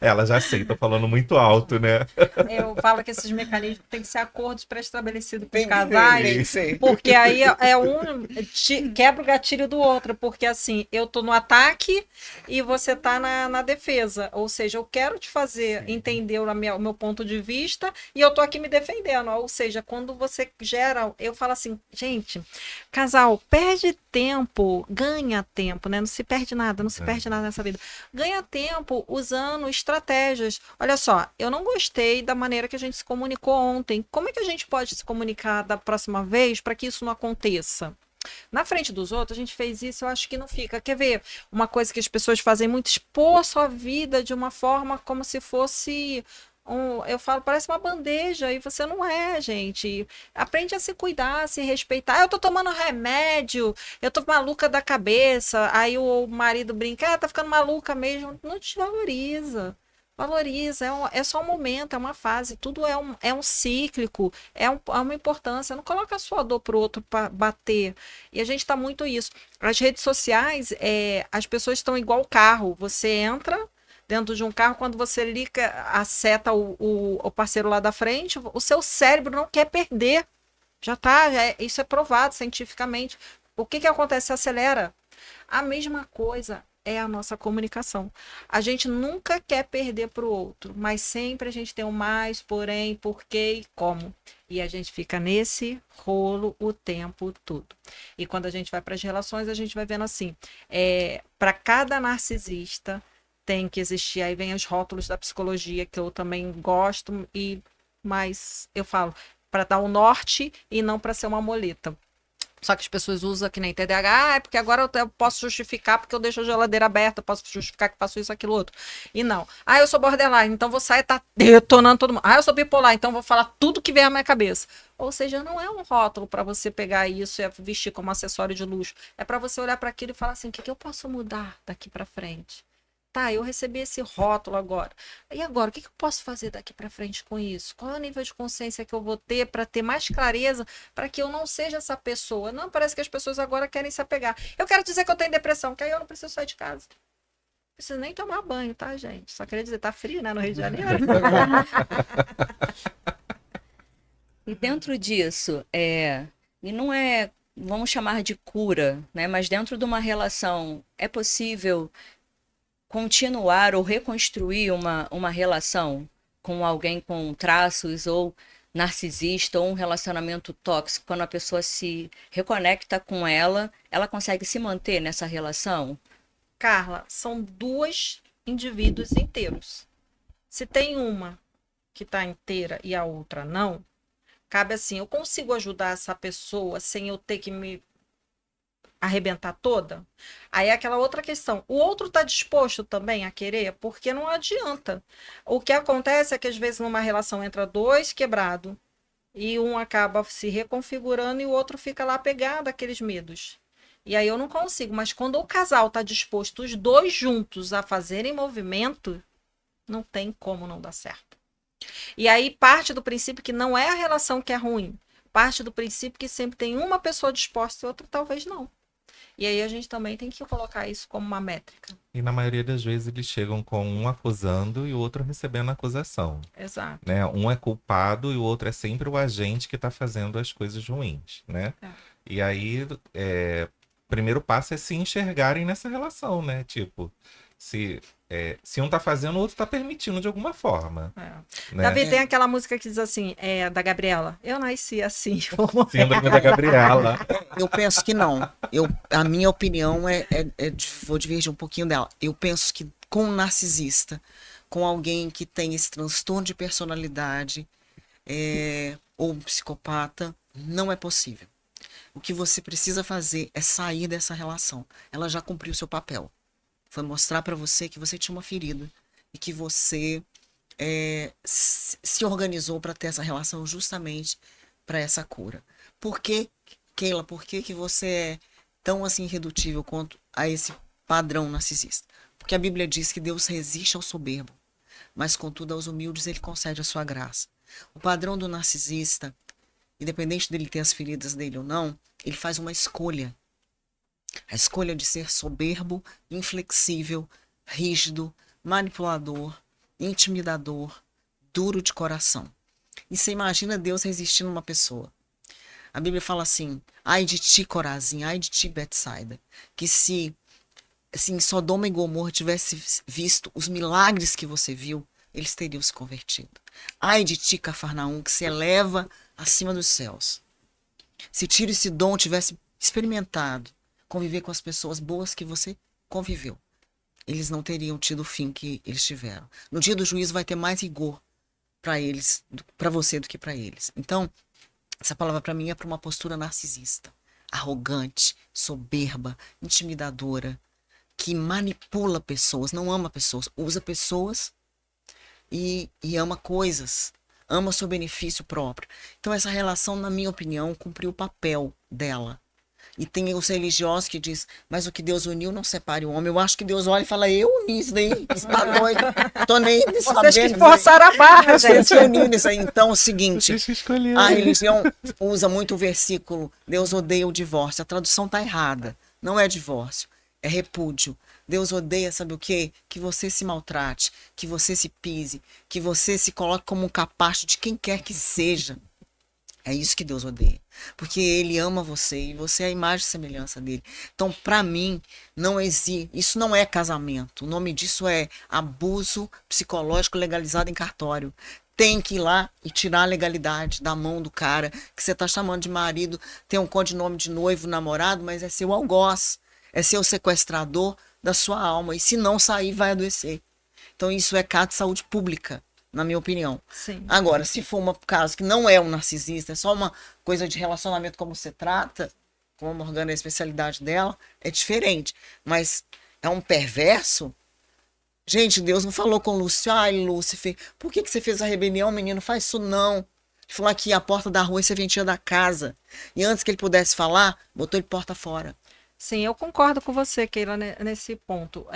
Ela já sei, tô falando muito alto, né? Eu falo que esses mecanismos têm que ser acordos pré-estabelecidos com Tem os que ser, casais, tem que ser. porque aí quebra o gatilho do outro, porque assim, eu tô no ataque e você tá na defesa. Ou seja, eu quero te fazer entender o meu ponto de vista e eu tô aqui me defendendo. Ou seja, quando você gera Então, eu falo assim, gente, casal, perde tempo, ganha tempo, né? Não se perde nada, não se perde nada nessa vida. Ganha tempo usando estratégias. Olha só, eu não gostei da maneira que a gente se comunicou ontem. Como é que a gente pode se comunicar da próxima vez para que isso não aconteça? Na frente dos outros, a gente fez isso, eu acho que não fica. Quer ver? Uma coisa que as pessoas fazem muito, expor a sua vida de uma forma como se fosse eu falo, parece uma bandeja, e você não é, gente. Aprende a se cuidar, a se respeitar. Eu tô tomando remédio, eu tô maluca da cabeça. Aí o marido brinca, tá ficando maluca mesmo. Não te valoriza. Valoriza, é só um momento, é uma fase, tudo é um cíclico, é uma importância. Não coloca a sua dor pro outro para bater. E a gente tá muito isso. As redes sociais, as pessoas estão igual carro. Você entra dentro de um carro, quando você liga a seta o parceiro lá da frente, o seu cérebro não quer perder. Já tá, isso é provado cientificamente. O que acontece? Você acelera. A mesma coisa é a nossa comunicação. A gente nunca quer perder para o outro, mas sempre a gente tem o mais, porém, porquê e como. E a gente fica nesse rolo o tempo todo. E quando a gente vai para as relações, a gente vai vendo assim, para cada narcisista tem que existir, aí vem os rótulos da psicologia, que eu também gosto, mas eu falo, para dar o norte e não para ser uma moleta. Só que as pessoas usam que nem TDAH, porque agora eu posso justificar porque eu deixo a geladeira aberta, eu posso justificar que faço isso, aquilo, outro. E não. Eu sou borderline, então vou sair tá detonando todo mundo. Eu sou bipolar, então vou falar tudo que vem à minha cabeça. Ou seja, não é um rótulo para você pegar isso e vestir como acessório de luxo. É para você olhar para aquilo e falar assim, o que eu posso mudar daqui para frente? Tá, eu recebi esse rótulo agora. E agora, o que eu posso fazer daqui para frente com isso? Qual é o nível de consciência que eu vou ter para ter mais clareza, para que eu não seja essa pessoa? Não, parece que as pessoas agora querem se apegar. Eu quero dizer que eu tenho depressão, que aí eu não preciso sair de casa. Não preciso nem tomar banho, tá, gente? Só queria dizer, tá frio, né, no Rio de Janeiro? E dentro disso, e não é, vamos chamar de cura, né? Mas dentro de uma relação, é possível continuar ou reconstruir uma relação com alguém com traços ou narcisista ou um relacionamento tóxico, quando a pessoa se reconecta com ela, ela consegue se manter nessa relação? Carla, são dois indivíduos inteiros. Se tem uma que está inteira e a outra não, cabe assim, eu consigo ajudar essa pessoa sem eu ter que me arrebentar toda? Aí é aquela outra questão. O outro está disposto também a querer? Porque não adianta. O que acontece é que às vezes numa relação entra dois quebrados e um acaba se reconfigurando e o outro fica lá pegado àqueles medos. E aí eu não consigo. Mas quando o casal está disposto, os dois juntos, a fazerem movimento, não tem como não dar certo. E aí parte do princípio que não é a relação que é ruim. Parte do princípio que sempre tem uma pessoa disposta e outra talvez não. E aí a gente também tem que colocar isso como uma métrica. E na maioria das vezes eles chegam com um acusando e o outro recebendo a acusação. Exato. Né? Um é culpado e o outro é sempre o agente que está fazendo as coisas ruins, né? E aí, primeiro passo é se enxergarem nessa relação, né? Tipo, se um tá fazendo, o outro tá permitindo de alguma forma. Né? Davi, tem aquela música que diz assim, da Gabriela, eu nasci assim. Síndrome da Gabriela. Eu penso que não. A minha opinião vou divergir um pouquinho dela. Eu penso que com um narcisista, com alguém que tem esse transtorno de personalidade, ou um psicopata, não é possível. O que você precisa fazer é sair dessa relação. Ela já cumpriu o seu papel. Foi mostrar para você que você tinha uma ferida e que você se organizou para ter essa relação justamente para essa cura. Por que, Keila, por que você é tão assim irredutível quanto a esse padrão narcisista? Porque a Bíblia diz que Deus resiste ao soberbo, mas contudo aos humildes ele concede a sua graça. O padrão do narcisista, independente dele ter as feridas dele ou não, ele faz uma escolha. A escolha de ser soberbo, inflexível, rígido, manipulador, intimidador, duro de coração. E você imagina Deus resistindo a uma pessoa. A Bíblia fala assim, ai de ti, Corazim, ai de ti, Betsaida, que se em Sodoma e Gomorra tivesse visto os milagres que você viu, eles teriam se convertido. Ai de ti, Cafarnaum, que se eleva acima dos céus. Se Tiro e Sidom tivesse experimentado conviver com as pessoas boas que você conviveu, eles não teriam tido o fim que eles tiveram. No dia do juízo vai ter mais rigor para eles, para você do que para eles. Então, essa palavra para mim é para uma postura narcisista, arrogante, soberba, intimidadora, que manipula pessoas, não ama pessoas, usa pessoas e ama coisas, ama seu benefício próprio. Então, essa relação, na minha opinião, cumpriu o papel dela. E tem os religiosos que diz, mas o que Deus uniu não separe o homem. Eu acho que Deus olha e fala, eu uni isso daí, isso tá doido. Tô nem sabendo. Vocês que forçaram a barra, Vocês gente. que uniram isso aí. Então, é o seguinte, Vocês que escolheram. a religião usa muito o versículo, Deus odeia o divórcio. A tradução tá errada. Não é divórcio, é repúdio. Deus odeia, sabe o quê? Que você se maltrate, que você se pise, que você se coloque como um capacho de quem quer que seja. É isso que Deus odeia. Porque ele ama você e você é a imagem e semelhança dele. Então, para mim, não existe. Isso não é casamento. O nome disso é abuso psicológico legalizado em cartório. Tem que ir lá e tirar a legalidade da mão do cara que você tá chamando de marido, tem um codinome de noivo, namorado, mas é seu algoz. É seu sequestrador da sua alma. E se não sair, vai adoecer. Então, isso é caso de saúde pública, na minha opinião. Sim. Agora, se for um caso que não é um narcisista, é só uma coisa de relacionamento como você trata, como a Morgana é a especialidade dela, é diferente. Mas é um perverso? Gente, Deus não falou com Lúcifer, ai, Lúcifer, por que você fez a rebelião, menino? Faz isso não. Ele falou aqui, a porta da rua e serventia da casa. E antes que ele pudesse falar, botou ele porta fora. Sim, eu concordo com você, Keila, nesse ponto.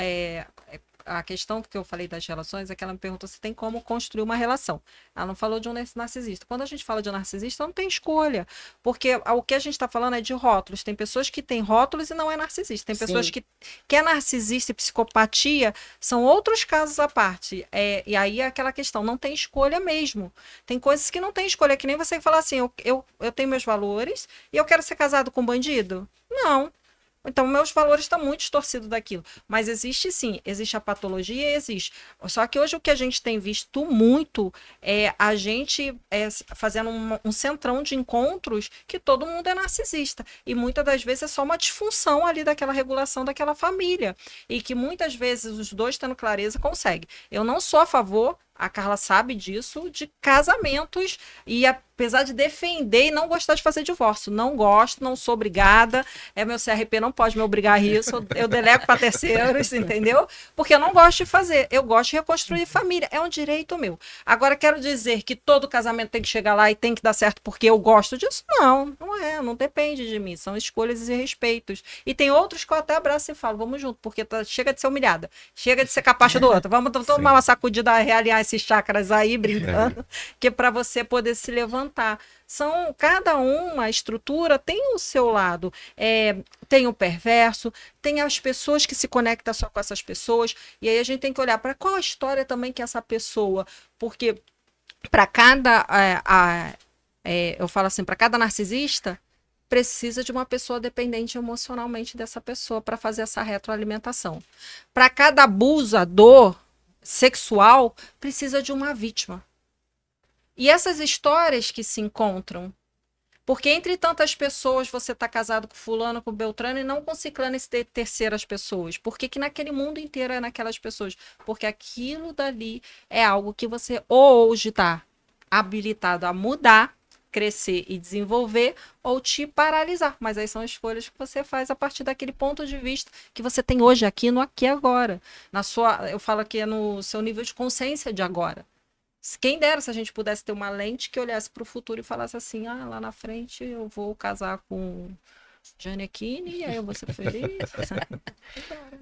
A questão que eu falei das relações é que ela me perguntou se tem como construir uma relação. Ela não falou de um narcisista. Quando a gente fala de narcisista, não tem escolha. Porque o que a gente está falando é de rótulos. Tem pessoas que têm rótulos e não é narcisista. Tem pessoas Sim. que é narcisista e psicopatia, são outros casos à parte. E aí é aquela questão, não tem escolha mesmo. Tem coisas que não tem escolha. É que nem você falar assim, eu tenho meus valores e eu quero ser casado com um bandido? Não. Então, meus valores estão muito distorcidos daquilo. Mas existe sim, existe a patologia, existe. Só que hoje o que a gente tem visto muito é a gente fazendo um centrão de encontros que todo mundo é narcisista. E muitas das vezes é só uma disfunção ali daquela regulação daquela família. E que muitas vezes os dois tendo clareza conseguem. Eu não sou a favor, a Carla sabe disso, de casamentos, e apesar de defender e não gostar de fazer divórcio, não gosto, não sou obrigada, meu CRP não pode me obrigar a isso, eu delego para terceiros, entendeu? Porque eu não gosto de fazer, eu gosto de reconstruir família, é um direito meu. Agora, quero dizer que todo casamento tem que chegar lá e tem que dar certo porque eu gosto disso? Não, não depende de mim, são escolhas e respeitos. E tem outros que eu até abraço e falo, vamos junto, porque chega de ser humilhada, chega de ser capacha do outro, vamos tomar uma sacudida, realinhar esses chakras aí, brincando, que para você poder se levantar. Cada uma estrutura tem o seu lado. Tem o perverso, tem as pessoas que se conectam só com essas pessoas, e aí a gente tem que olhar para qual a história também que essa pessoa, porque para cada eu falo assim, para cada narcisista precisa de uma pessoa dependente emocionalmente dessa pessoa para fazer essa retroalimentação. Para cada abusador sexual, precisa de uma vítima. E essas histórias que se encontram, porque entre tantas pessoas você está casado com fulano, com Beltrano e não com ciclano e terceiras pessoas. Por que naquele mundo inteiro é naquelas pessoas? Porque aquilo dali é algo que você hoje está habilitado a mudar, crescer e desenvolver, ou te paralisar. Mas aí são escolhas que você faz a partir daquele ponto de vista que você tem hoje, aqui no aqui e agora. Eu falo que é no seu nível de consciência de agora. Quem dera se a gente pudesse ter uma lente que olhasse para o futuro e falasse assim, lá na frente eu vou casar com Gianecchini e aí eu vou ser feliz.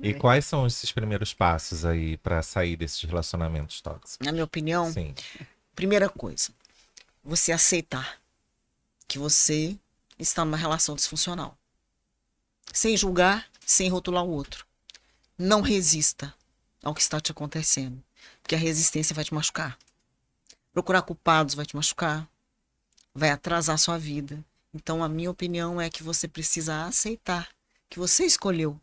E quais são esses primeiros passos aí para sair desses relacionamentos tóxicos? Na minha opinião, Sim. primeira coisa, você aceitar que você está numa relação disfuncional. Sem julgar, sem rotular o outro. Não resista ao que está te acontecendo, porque a resistência vai te machucar. Procurar culpados vai te machucar, vai atrasar a sua vida. Então, a minha opinião é que você precisa aceitar que você escolheu.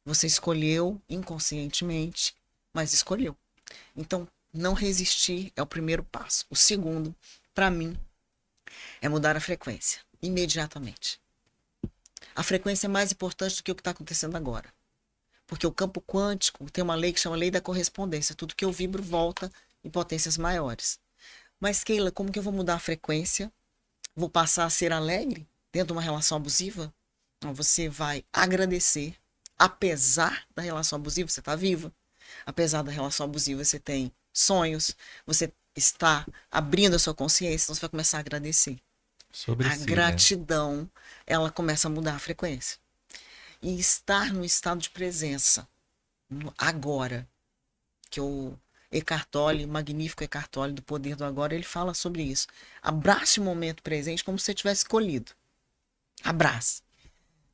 Você escolheu inconscientemente, mas escolheu. Então, não resistir é o primeiro passo. O segundo, para mim, é mudar a frequência. imediatamente. A frequência é mais importante do que o que está acontecendo agora. Porque o campo quântico tem uma lei que chama lei da correspondência. Tudo que eu vibro volta em potências maiores. Mas, Keila, como que eu vou mudar a frequência? Vou passar a ser alegre dentro de uma relação abusiva? Não, você vai agradecer. Apesar da relação abusiva, você está viva. Apesar da relação abusiva, você tem sonhos. Você está abrindo a sua consciência. Então, você vai começar a agradecer. Sobre A si, né? gratidão, ela começa a mudar a frequência. E estar no estado de presença, agora, que o Eckhart Tolle, magnífico Eckhart Tolle do Poder do Agora, ele fala sobre isso. Abrace o momento presente como se você tivesse escolhido. Abrace.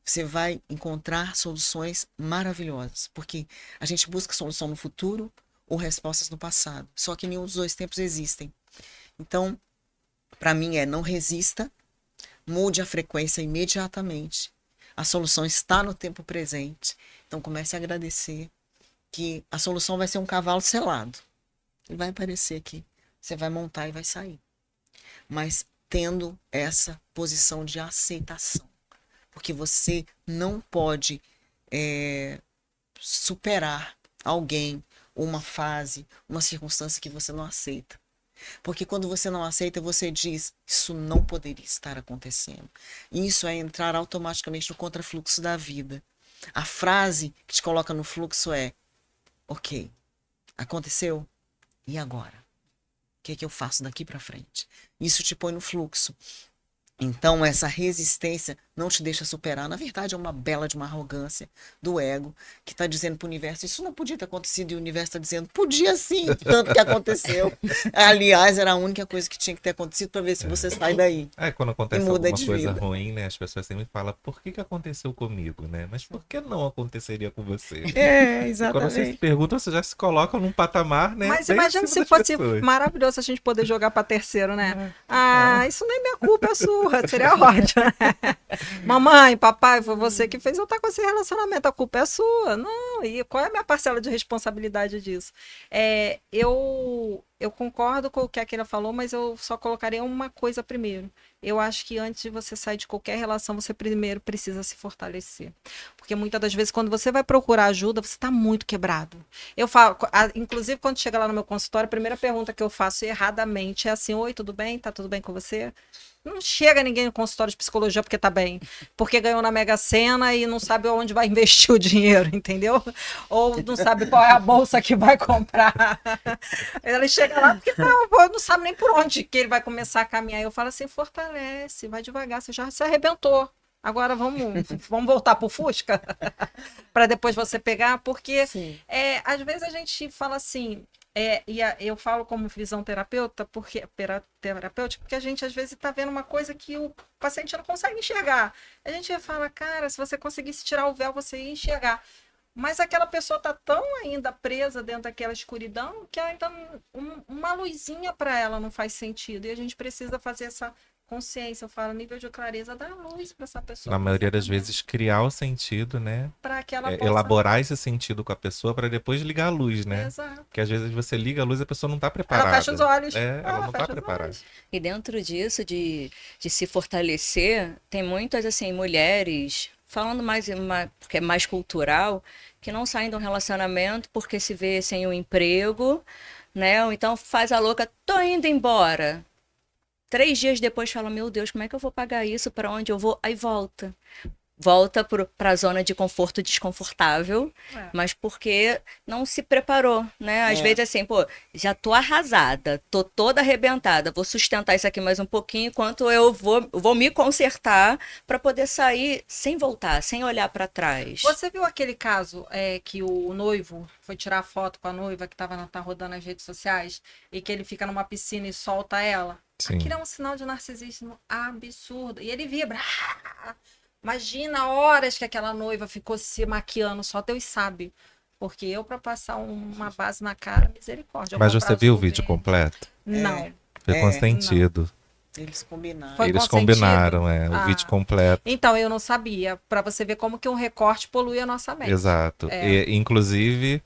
Você vai encontrar soluções maravilhosas, porque a gente busca solução no futuro ou respostas no passado. Só que nenhum dos dois tempos existem. Então, para mim não resista, mude a frequência imediatamente. A solução está no tempo presente. Então comece a agradecer que a solução vai ser um cavalo selado. Ele vai aparecer aqui. Você vai montar e vai sair. Mas tendo essa posição de aceitação. Porque você não pode superar alguém, uma fase, uma circunstância que você não aceita. Porque quando você não aceita, você diz, isso não poderia estar acontecendo. E isso é entrar automaticamente no contrafluxo da vida. A frase que te coloca no fluxo é, ok, aconteceu, e agora? O que é que eu faço daqui para frente? Isso te põe no fluxo. Então, essa resistência não te deixa superar. Na verdade, é uma bela de uma arrogância do ego que está dizendo para o universo, isso não podia ter acontecido, e o universo está dizendo, podia sim, tanto que aconteceu. Aliás, era a única coisa que tinha que ter acontecido para ver se você sai daí. Quando acontece E muda alguma de coisa vida. ruim, né? As pessoas sempre falam, por que que aconteceu comigo, né? Mas por que não aconteceria com você? E quando você se pergunta, você já se coloca num patamar, né? Mas bem imagina acima se das fosse pessoas. maravilhoso a gente poder jogar para terceiro, né? Ah, isso nem é minha culpa, é sua. Seria ótimo, né? Mamãe, papai, foi você que fez eu estar com esse relacionamento, a culpa é sua. Não, e qual é a minha parcela de responsabilidade disso? Eu concordo com o que a Keila falou, mas eu só colocaria uma coisa primeiro. Eu acho que antes de você sair de qualquer relação, você primeiro precisa se fortalecer. Porque muitas das vezes, quando você vai procurar ajuda, você está muito quebrado. Eu falo, inclusive, quando chega lá no meu consultório, a primeira pergunta que eu faço erradamente é assim: oi, tudo bem? Tá tudo bem com você? Não chega ninguém no consultório de psicologia porque tá bem. Porque ganhou na Mega Sena e não sabe onde vai investir o dinheiro, entendeu? Ou não sabe qual é a bolsa que vai comprar. Ele chega lá porque não sabe nem por onde que ele vai começar a caminhar. Eu falo assim, fortalece, vai devagar, você já se arrebentou. Agora vamos voltar pro Fusca para depois você pegar, porque às vezes a gente fala assim, eu falo como visão terapeuta, porque a gente às vezes está vendo uma coisa que o paciente não consegue enxergar. A gente fala, cara, se você conseguisse tirar o véu, você ia enxergar. Mas aquela pessoa está tão ainda presa dentro daquela escuridão que ainda uma luzinha para ela não faz sentido. E a gente precisa fazer essa consciência, eu falo, nível de clareza, dar luz para essa pessoa. Na maioria das vezes, criar o sentido, né? Para que ela possa... Elaborar esse sentido com a pessoa para depois ligar a luz, né? Exato. Porque às vezes você liga a luz e a pessoa não está preparada. Ela fecha os olhos. Ela não está preparada. E dentro disso, de se fortalecer, tem muitas, assim, mulheres, falando mais, porque é mais cultural, que não saem de um relacionamento porque se vê sem um emprego, né? Ou então faz a louca, tô indo embora. 3 dias depois fala, meu Deus, como é que eu vou pagar isso? Para onde eu vou? Aí volta. Volta para a zona de conforto desconfortável, mas porque não se preparou, né? Às vezes assim, pô, já tô arrasada, tô toda arrebentada, vou sustentar isso aqui mais um pouquinho enquanto eu vou me consertar para poder sair sem voltar, sem olhar para trás. Você viu aquele caso que o noivo foi tirar foto com a noiva que tá rodando nas redes sociais e que ele fica numa piscina e solta ela? Sim. Aquilo é um sinal de narcisismo absurdo. E ele vibra. Imagina horas que aquela noiva ficou se maquiando, só Deus sabe. Porque eu, para passar uma base na cara, misericórdia. Mas você viu o vídeo completo? Não. Foi consentido. Eles combinaram. Eles combinaram, o vídeo completo. Então, eu não sabia. Para você ver como que um recorte polui a nossa mente. Exato. E, inclusive,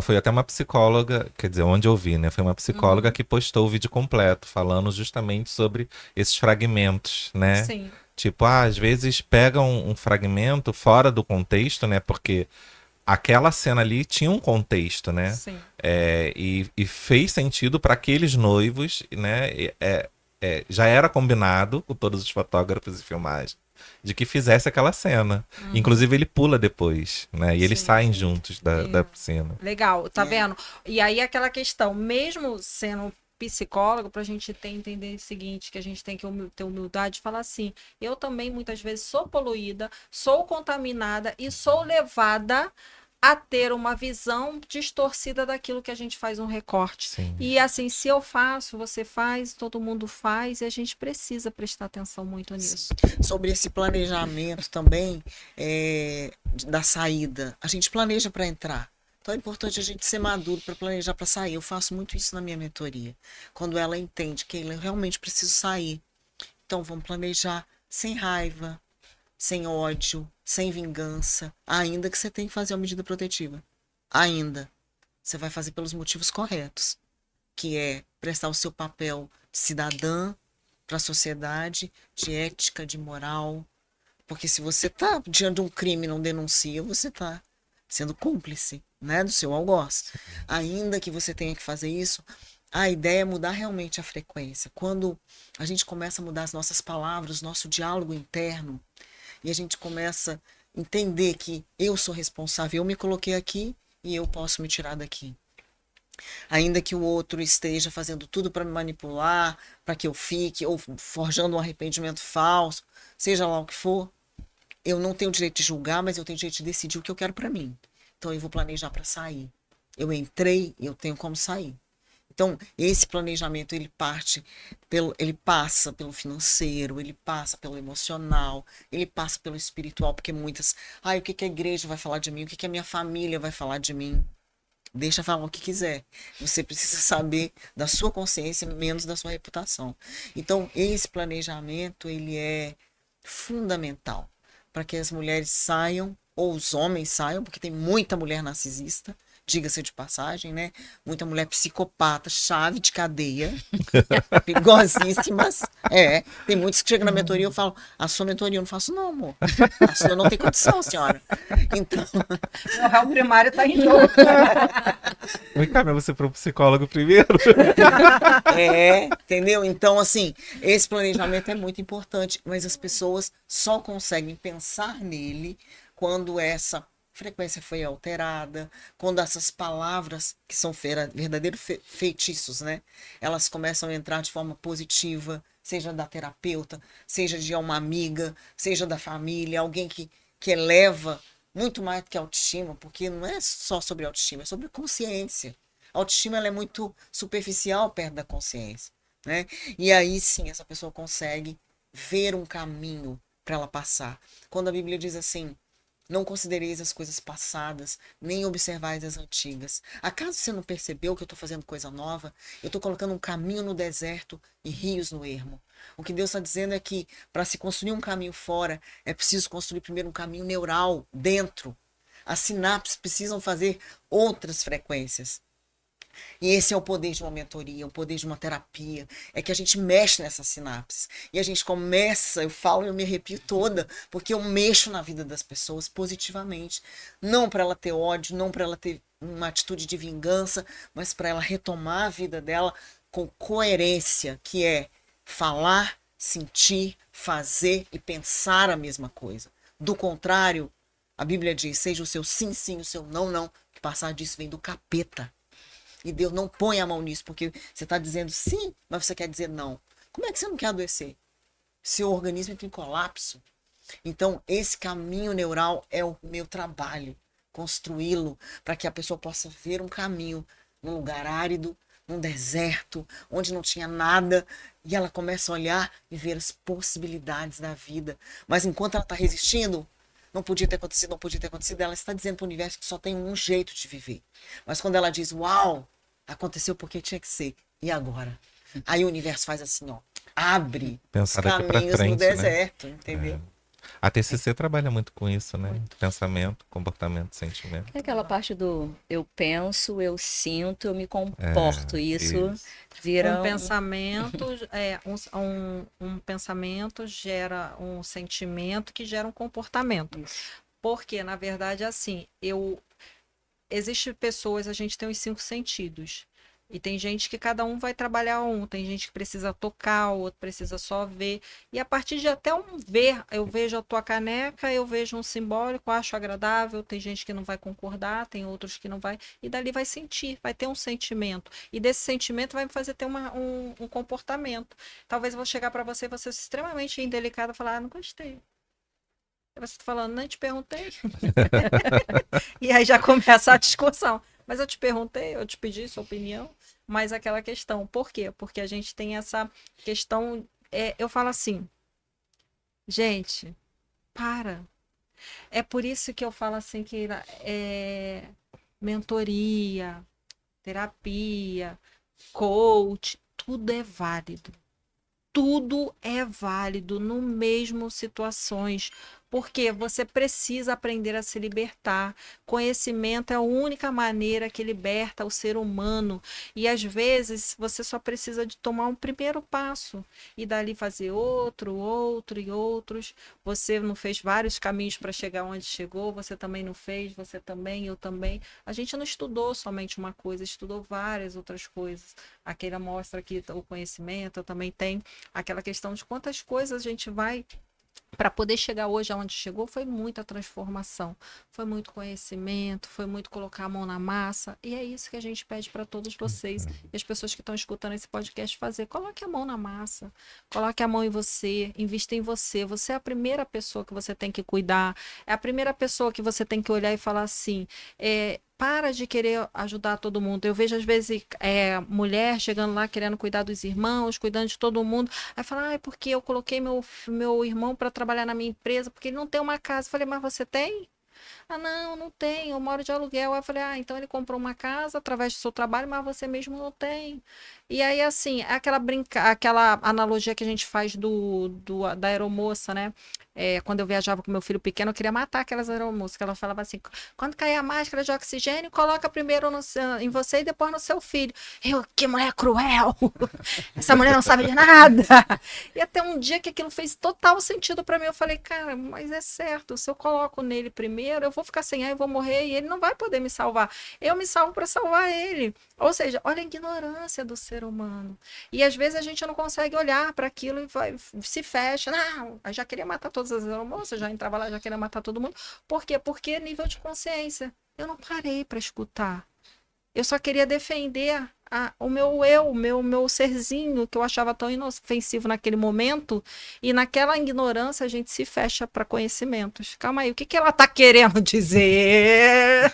foi até uma psicóloga, quer dizer, onde eu vi, né? Foi uma psicóloga que postou o vídeo completo, falando justamente sobre esses fragmentos, né? Sim. Tipo, às vezes pega um fragmento fora do contexto, né? Porque aquela cena ali tinha um contexto, né? Sim. E fez sentido para aqueles noivos, né? Já era combinado com todos os fotógrafos e filmagens de que fizesse aquela cena. Inclusive ele pula depois, né? E eles Sim, saem sim. juntos da piscina. Legal, tá É. vendo? E aí aquela questão, mesmo sendo psicólogo, pra gente entender o seguinte, que a gente tem que ter humildade de falar assim, eu também muitas vezes sou poluída, sou contaminada e sou levada a ter uma visão distorcida daquilo que a gente faz um recorte. Sim. E assim, se eu faço, você faz, todo mundo faz, e a gente precisa prestar atenção muito nisso. Sobre esse planejamento também da saída. A gente planeja para entrar. Então é importante a gente ser maduro para planejar para sair. Eu faço muito isso na minha mentoria. Quando ela entende que eu realmente preciso sair. Então vamos planejar sem raiva, sem ódio, sem vingança. Ainda que você tenha que fazer uma medida protetiva. Ainda. Você vai fazer pelos motivos corretos. Que é prestar o seu papel de cidadã para a sociedade, de ética, de moral. Porque se você está diante de um crime e não denuncia, você está sendo cúmplice, né, do seu algoz. Ainda que você tenha que fazer isso, a ideia é mudar realmente a frequência. Quando a gente começa a mudar as nossas palavras, nosso diálogo interno, e a gente começa a entender que eu sou responsável, eu me coloquei aqui e eu posso me tirar daqui. Ainda que o outro esteja fazendo tudo para me manipular, para que eu fique, ou forjando um arrependimento falso, seja lá o que for, eu não tenho o direito de julgar, mas eu tenho o direito de decidir o que eu quero para mim. Então eu vou planejar para sair. Eu entrei, eu tenho como sair. Então, esse planejamento, ele passa pelo financeiro, ele passa pelo emocional, ele passa pelo espiritual, porque muitas, o que a igreja vai falar de mim, o que a minha família vai falar de mim. Deixa falar o que quiser. Você precisa saber da sua consciência, menos da sua reputação. Então, esse planejamento, ele é fundamental para que as mulheres saiam, ou os homens saiam, porque tem muita mulher narcisista, diga-se de passagem, né? Muita mulher psicopata, chave de cadeia, perigosíssimas. Tem muitos que chegam na mentoria e eu falo, a sua mentoria eu não faço não, amor. A sua não tem condição, senhora. Então... O réu primário tá em jogo. Vem cá, mas você foi pro psicólogo primeiro? Entendeu? Então, assim, esse planejamento é muito importante, mas as pessoas só conseguem pensar nele quando essa frequência foi alterada, quando essas palavras, que são verdadeiros feitiços, né? Elas começam a entrar de forma positiva, seja da terapeuta, seja de uma amiga, seja da família, alguém que eleva muito mais do que a autoestima, porque não é só sobre autoestima, é sobre consciência. A autoestima ela é muito superficial perto da consciência, né? E aí sim, essa pessoa consegue ver um caminho para ela passar. Quando a Bíblia diz assim, não considereis as coisas passadas, nem observais as antigas. Acaso você não percebeu que eu estou fazendo coisa nova? Eu estou colocando um caminho no deserto e rios no ermo. O que Deus está dizendo é que para se construir um caminho fora, é preciso construir primeiro um caminho neural dentro. As sinapses precisam fazer outras frequências. E esse é o poder de uma mentoria, o poder de uma terapia, é que a gente mexe nessas sinapses. E a gente começa, eu falo e eu me arrepio toda, porque eu mexo na vida das pessoas positivamente. Não para ela ter ódio, não para ela ter uma atitude de vingança, mas para ela retomar a vida dela com coerência, que é falar, sentir, fazer e pensar a mesma coisa. Do contrário, a Bíblia diz, seja o seu sim, sim, o seu não, não, que passar disso vem do capeta. E Deus não põe a mão nisso, porque você está dizendo sim, mas você quer dizer não. Como é que você não quer adoecer? Seu organismo entra em colapso. Então, esse caminho neural é o meu trabalho. Construí-lo para que a pessoa possa ver um caminho num lugar árido, num deserto, onde não tinha nada. E ela começa a olhar e ver as possibilidades da vida. Mas enquanto ela está resistindo, não podia ter acontecido, ela está dizendo para o universo que só tem um jeito de viver. Mas quando ela diz, uau, aconteceu porque tinha que ser, e agora? Aí o universo faz assim, ó, abre Pensar os daqui pra caminhos frente, no né? deserto, entendeu? A TCC trabalha muito com isso, né? Pensamento, comportamento, sentimento. É aquela parte do eu penso, eu sinto, eu me comporto. Isso Isso. vira Um pensamento, um pensamento gera um sentimento que gera um comportamento. Isso. Porque, na verdade, assim, existe pessoas, a gente tem os 5 sentidos. E tem gente que cada um vai trabalhar um. Tem gente que precisa tocar, o outro precisa só ver. E a partir de até um ver, eu vejo a tua caneca, eu vejo um simbólico, acho agradável. Tem gente que não vai concordar, tem outros que não vai. E dali vai sentir, vai ter um sentimento. E desse sentimento vai me fazer ter um comportamento. Talvez eu vou chegar para você, você extremamente indelicada, falar, não gostei. Você tá falando, não te perguntei. E aí já começa a discussão. Mas eu te perguntei, eu te pedi sua opinião, mas aquela questão, por quê? Porque a gente tem essa questão, eu falo assim, gente, para. É por isso que eu falo assim que mentoria, terapia, coach, tudo é válido. Tudo é válido no mesmo situações, porque você precisa aprender a se libertar. Conhecimento é a única maneira que liberta o ser humano. E às vezes você só precisa de tomar um primeiro passo e dali fazer outro, outro e outros. Você não fez vários caminhos para chegar onde chegou, você também não fez, você também, eu também. A gente não estudou somente uma coisa, estudou várias outras coisas. Aquela mostra aqui o conhecimento, eu também tenho aquela questão de quantas coisas a gente vai para poder chegar hoje aonde chegou. Foi muita transformação, foi muito conhecimento, foi muito colocar a mão na massa, e é isso que a gente pede para todos vocês e as pessoas que estão escutando esse podcast fazer. Coloque a mão na massa, coloque a mão em você, invista em você. Você é a primeira pessoa que você tem que cuidar, é a primeira pessoa que você tem que olhar e falar assim, para de querer ajudar todo mundo. Eu vejo, às vezes, mulher chegando lá querendo cuidar dos irmãos, cuidando de todo mundo. Aí fala, porque eu coloquei meu irmão para trabalhar na minha empresa, porque ele não tem uma casa. Eu falei, mas você tem? Ah, não, não tenho, eu moro de aluguel. Aí eu falei, então ele comprou uma casa através do seu trabalho, mas você mesmo não tem. E aí, assim, é aquela analogia que a gente faz da aeromoça, né? Quando eu viajava com meu filho pequeno, eu queria matar aquelas aeromoças, que ela falava assim, quando cair a máscara de oxigênio, coloca primeiro em você e depois no seu filho. Que mulher cruel! Essa mulher não sabe de nada! E até um dia que aquilo fez total sentido para mim, eu falei, cara, mas é certo, se eu coloco nele primeiro, eu vou ficar sem ar, eu vou morrer e ele não vai poder me salvar. Eu me salvo para salvar ele. Ou seja, olha a ignorância do ser humano. E às vezes a gente não consegue olhar para aquilo e se fecha. Não, eu já queria matar todas as aeromoças, já entrava lá, já queria matar todo mundo. Por quê? Porque nível de consciência. Eu não parei para escutar. Eu só queria defender o meu eu, meu serzinho, que eu achava tão inofensivo naquele momento, e naquela ignorância a gente se fecha para conhecimentos. Calma aí, o que ela tá querendo dizer?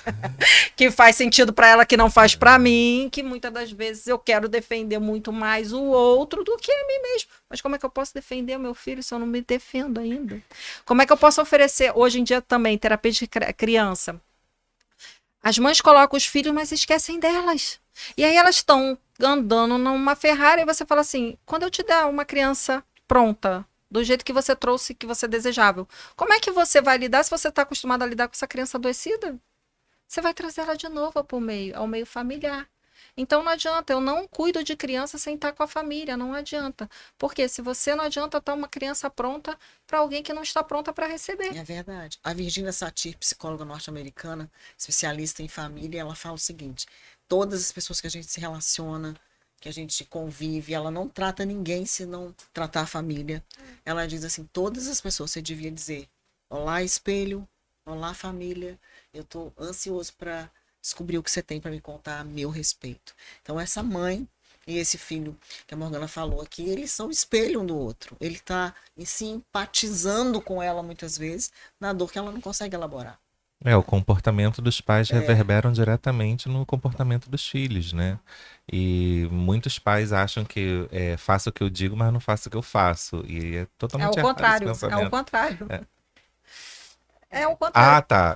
Que faz sentido para ela, que não faz para mim, que muitas das vezes eu quero defender muito mais o outro do que a mim mesmo. Mas como é que eu posso defender o meu filho se eu não me defendo ainda? Como é que eu posso oferecer, hoje em dia também, terapia de criança? As mães colocam os filhos, mas esquecem delas. E aí elas estão andando numa Ferrari e você fala assim, quando eu te der uma criança pronta, do jeito que você trouxe, que você desejava, como é que você vai lidar se você está acostumado a lidar com essa criança adoecida? Você vai trazer ela de novo ao meio familiar. Então não adianta, eu não cuido de criança sem estar com a família, não adianta. Porque se você não adianta estar uma criança pronta para alguém que não está pronta para receber. É verdade. A Virginia Satir, psicóloga norte-americana, especialista em família, ela fala o seguinte, todas as pessoas que a gente se relaciona, que a gente convive, ela não trata ninguém se não tratar a família. Ela diz assim, todas as pessoas, você devia dizer, olá espelho, olá família, eu estou ansioso para descobrir o que você tem para me contar a meu respeito. Então essa mãe e esse filho que a Morgana falou aqui, eles são espelho um do outro. Ele está simpatizando com ela muitas vezes na dor que ela não consegue elaborar. O comportamento dos pais reverberam diretamente no comportamento dos filhos, né? E muitos pais acham que faço o que eu digo, mas não faço o que eu faço. E é totalmente errado esse pensamento. É o contrário. É o contrário. Ah, tá.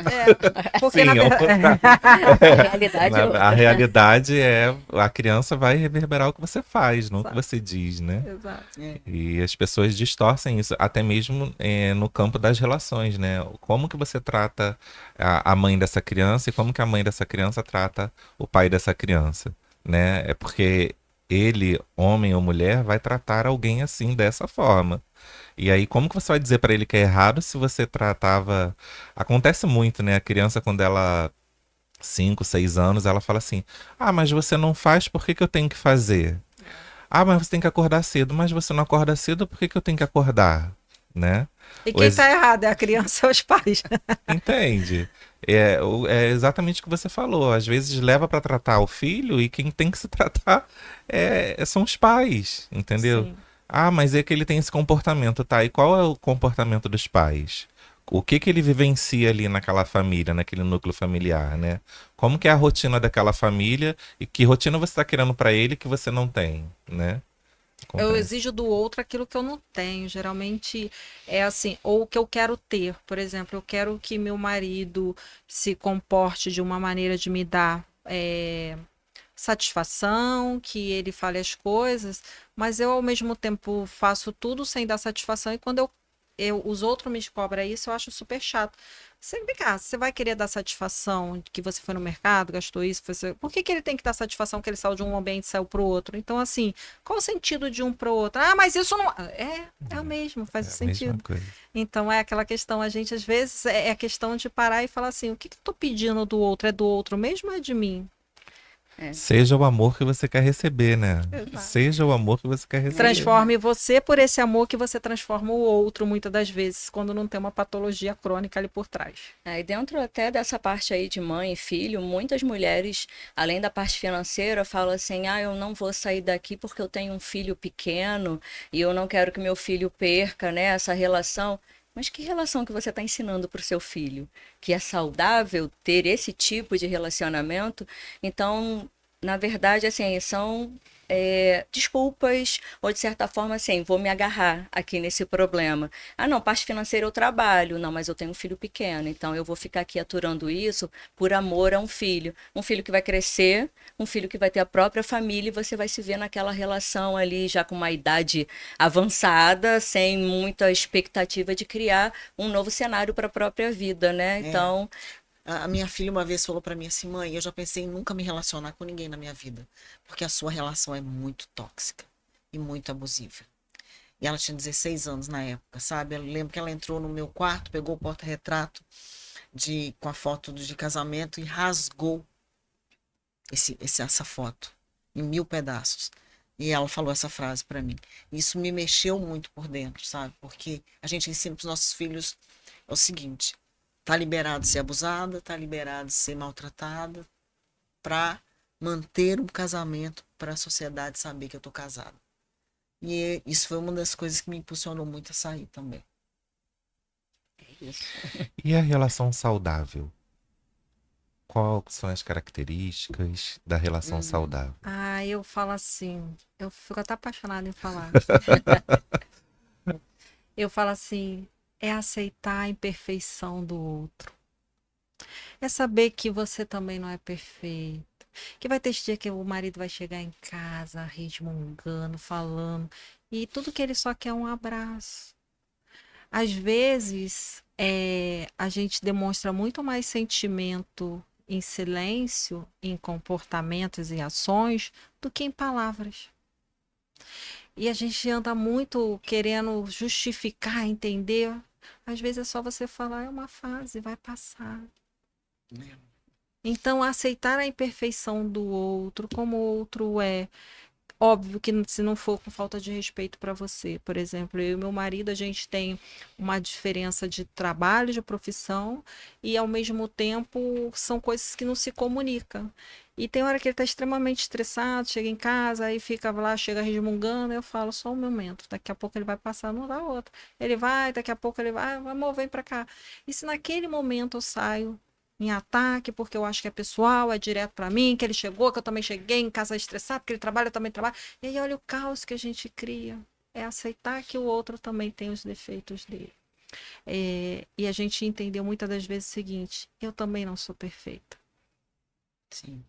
Porque Sim, na é o verdade. A realidade é outra. A realidade é a criança vai reverberar o que você faz, não o que Exato. você diz, né? Exato. É. E as pessoas distorcem isso, até mesmo no campo das relações, né? Como que você trata a mãe dessa criança e como que a mãe dessa criança trata o pai dessa criança, né? É porque ele, homem ou mulher, vai tratar alguém assim, dessa forma. E aí, como que você vai dizer para ele que é errado se você tratava... Acontece muito, né? A criança, quando ela 5, 6 anos, ela fala assim: ah, mas você não faz, por que que eu tenho que fazer? Ah, mas você tem que acordar cedo. Mas você não acorda cedo, por que que eu tenho que acordar? Né? E O quem tá errado é a criança ou os pais. Entende? É exatamente o que você falou. Às vezes leva para tratar o filho e quem tem que se tratar são os pais, entendeu? Sim. Ah, mas é que ele tem esse comportamento, tá? E qual é o comportamento dos pais? O que que ele vivencia ali naquela família, naquele núcleo familiar, né? Como que é a rotina daquela família e que rotina você está querendo para ele que você não tem, né? Eu Acontece. exijo do outro aquilo que eu não tenho. Geralmente é assim, ou o que eu quero ter. Por exemplo, eu quero que meu marido se comporte de uma maneira de me dar satisfação, que ele fale as coisas, mas eu ao mesmo tempo faço tudo sem dar satisfação e quando os outros me cobram isso, eu acho super chato. Você, vem cá, você vai querer dar satisfação de que você foi no mercado, gastou isso, por que que ele tem que dar satisfação que ele saiu de um ambiente e saiu para o outro? Então, assim, qual o sentido de um para o outro? Ah, mas isso não. É o mesmo, faz É a mesma sentido. coisa. Então, é aquela questão, a gente às vezes é a questão de parar e falar assim: o que que eu tô pedindo do outro? É do outro mesmo ou é de mim? Seja o amor que você quer receber, né? Exato. Seja o amor que você quer receber. Transforme você por esse amor que você transforma o outro, muitas das vezes, quando não tem uma patologia crônica ali por trás. E dentro até dessa parte aí de mãe e filho, muitas mulheres, além da parte financeira, falam assim: ah, eu não vou sair daqui porque eu tenho um filho pequeno e eu não quero que meu filho perca, né, essa relação. Mas que relação que você está ensinando para o seu filho? Que é saudável ter esse tipo de relacionamento? Então, na verdade, assim, são desculpas, ou de certa forma, assim, vou me agarrar aqui nesse problema. Ah, não, parte financeira eu trabalho. Não, mas eu tenho um filho pequeno, então eu vou ficar aqui aturando isso por amor a um filho. Um filho que vai crescer, um filho que vai ter a própria família e você vai se ver naquela relação ali já com uma idade avançada, sem muita expectativa de criar um novo cenário para a própria vida, né? Então, A minha filha uma vez falou pra mim assim: mãe, eu já pensei em nunca me relacionar com ninguém na minha vida, porque a sua relação é muito tóxica e muito abusiva. E ela tinha 16 anos na época, sabe? Eu lembro que ela entrou no meu quarto, pegou o porta-retrato com a foto de casamento e rasgou essa foto em 1000 pedaços. E ela falou essa frase pra mim. Isso me mexeu muito por dentro, sabe? Porque a gente ensina pros nossos filhos o seguinte: tá liberado ser abusada, tá liberado ser maltratada, pra manter um casamento, para a sociedade saber que eu tô casada. E isso foi uma das coisas que me impulsionou muito a sair também. é isso. E a relação saudável? Quais são as características da relação saudável? Ah, eu falo assim, eu fico até apaixonada em falar. Eu falo assim, é aceitar a imperfeição do outro. É saber que você também não é perfeito. Que vai ter esse dia que o marido vai chegar em casa resmungando, falando, e tudo que ele só quer é um abraço. Às vezes, a gente demonstra muito mais sentimento em silêncio, em comportamentos e ações, do que em palavras. E a gente anda muito querendo justificar, entender. Às vezes é só você falar, é uma fase, vai passar. Né? Então, aceitar a imperfeição do outro, como o outro é. Óbvio que se não for com falta de respeito para você. Por exemplo, eu e meu marido, a gente tem uma diferença de trabalho, de profissão, e ao mesmo tempo são coisas que não se comunicam. E tem hora que ele está extremamente estressado, chega em casa, aí fica lá, chega resmungando, eu falo, só um momento, daqui a pouco ele vai passar, não dá outra. Ele vai, daqui a pouco ele vai, amor, vem para cá. E se naquele momento eu saio em ataque, porque eu acho que é pessoal, é direto para mim, que ele chegou, que eu também cheguei em casa estressado, porque ele trabalha, eu também trabalho. E aí olha o caos que a gente cria. É aceitar que o outro também tem os defeitos dele. E a gente entendeu muitas das vezes o seguinte: eu também não sou perfeita. Sim.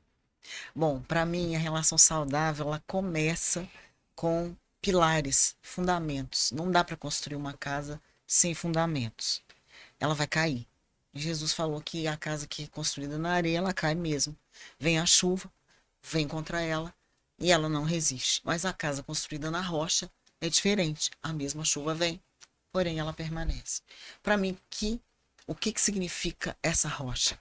Bom, para mim, a relação saudável, ela começa com pilares, fundamentos. Não dá para construir uma casa sem fundamentos. Ela vai cair. Jesus falou que a casa que é construída na areia, ela cai mesmo. Vem a chuva, vem contra ela e ela não resiste. Mas a casa construída na rocha é diferente. A mesma chuva vem, porém ela permanece. Para mim, o que significa essa rocha?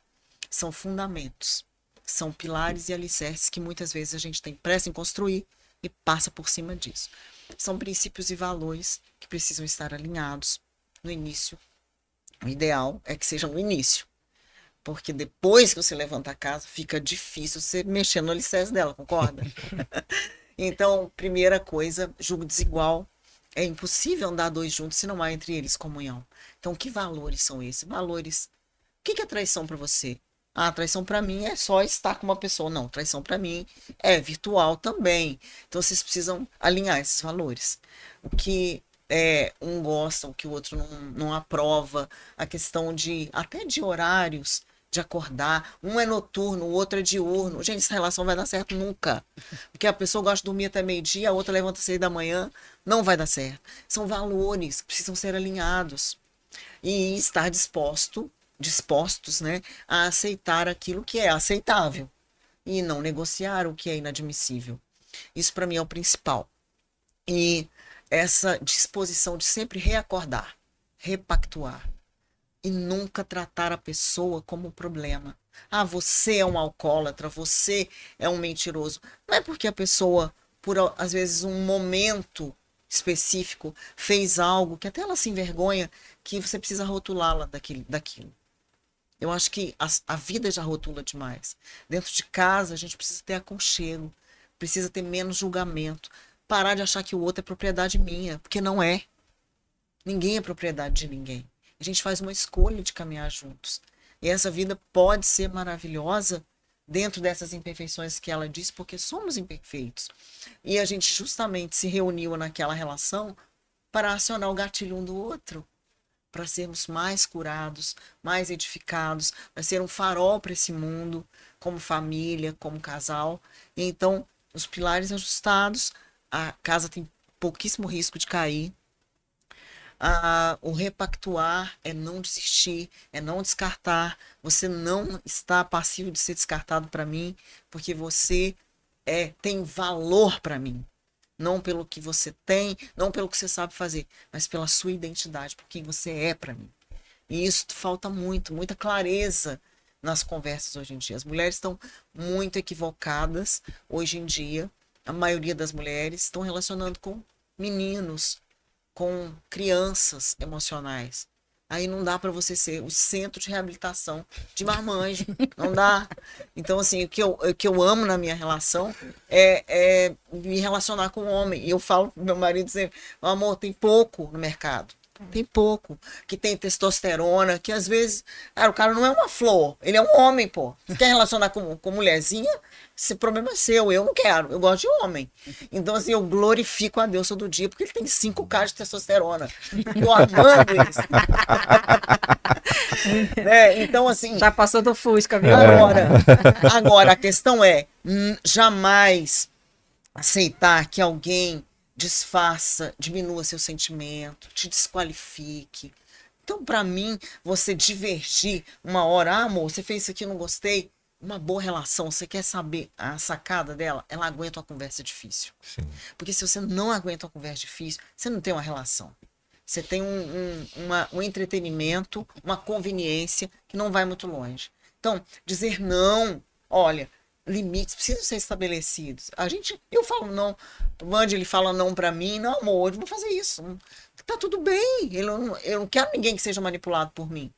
São fundamentos. São pilares e alicerces que muitas vezes a gente tem pressa em construir e passa por cima disso. São princípios e valores que precisam estar alinhados no início. O ideal é que seja no início, porque depois que você levanta a casa, fica difícil você mexer no alicerce dela, concorda? Então, primeira coisa, julgo desigual. É impossível andar dois juntos se não há entre eles comunhão. Então, que valores são esses? Valores. O que é traição para você? Ah, traição para mim é só estar com uma pessoa. Não, traição para mim é virtual também. Então, vocês precisam alinhar esses valores. O que um gosta, o que o outro não aprova. A questão até de horários, de acordar. Um é noturno, o outro é diurno. Gente, essa relação vai dar certo nunca. Porque a pessoa gosta de dormir até meio-dia, a outra levanta às 6 da manhã. Não vai dar certo. São valores que precisam ser alinhados. E estar dispostos, né, a aceitar aquilo que é aceitável e não negociar o que é inadmissível. Isso para mim é o principal. E essa disposição de sempre reacordar, repactuar e nunca tratar a pessoa como problema. Ah, você é um alcoólatra, você é um mentiroso. Não é porque a pessoa, por às vezes um momento específico, fez algo que até ela se envergonha, que você precisa rotulá-la daquilo. Eu acho que a vida já rotula demais. Dentro de casa, a gente precisa ter aconchego, precisa ter menos julgamento, parar de achar que o outro é propriedade minha, porque não é. Ninguém é propriedade de ninguém. A gente faz uma escolha de caminhar juntos. E essa vida pode ser maravilhosa dentro dessas imperfeições que ela diz, porque somos imperfeitos. E a gente justamente se reuniu naquela relação para acionar o gatilho um do outro, para sermos mais curados, mais edificados, para ser um farol para esse mundo, como família, como casal. E então, os pilares ajustados, a casa tem pouquíssimo risco de cair. O repactuar é não desistir, é não descartar. Você não está passivo de ser descartado para mim, porque você tem valor para mim. Não pelo que você tem, não pelo que você sabe fazer, mas pela sua identidade, por quem você é para mim. E isso falta muita clareza nas conversas hoje em dia. As mulheres estão muito equivocadas hoje em dia. A maioria das mulheres estão relacionando com meninos, com crianças emocionais. Aí não dá para você ser o centro de reabilitação de marmanjo. Não dá. Então, assim, o que eu amo na minha relação é me relacionar com o homem. E eu falo pro meu marido sempre, amor, tem pouco no mercado. Tem pouco. Que tem testosterona, que às vezes... Cara, o cara não é uma flor, ele é um homem, pô. Você quer relacionar com mulherzinha? Esse problema é seu, eu não quero. Eu gosto de homem. Então, assim, eu glorifico a Deus todo dia, porque ele tem 5K de testosterona. Eu amando isso. Então, assim... Já passou do Fusca, viu? Agora, a questão é jamais aceitar que alguém disfarça, diminua seu sentimento, te desqualifique. Então, para mim, você divergir uma hora, amor, você fez isso aqui, eu não gostei. Uma boa relação, você quer saber a sacada dela? Ela aguenta uma conversa difícil. Sim. Porque se você não aguenta uma conversa difícil, você não tem uma relação. Você tem um entretenimento, uma conveniência que não vai muito longe. Então, dizer não, olha, limites precisam ser estabelecidos. Eu falo não, o Wandy, ele fala não pra mim, não, amor, eu não vou fazer isso. Tá tudo bem, eu não quero ninguém que seja manipulado por mim.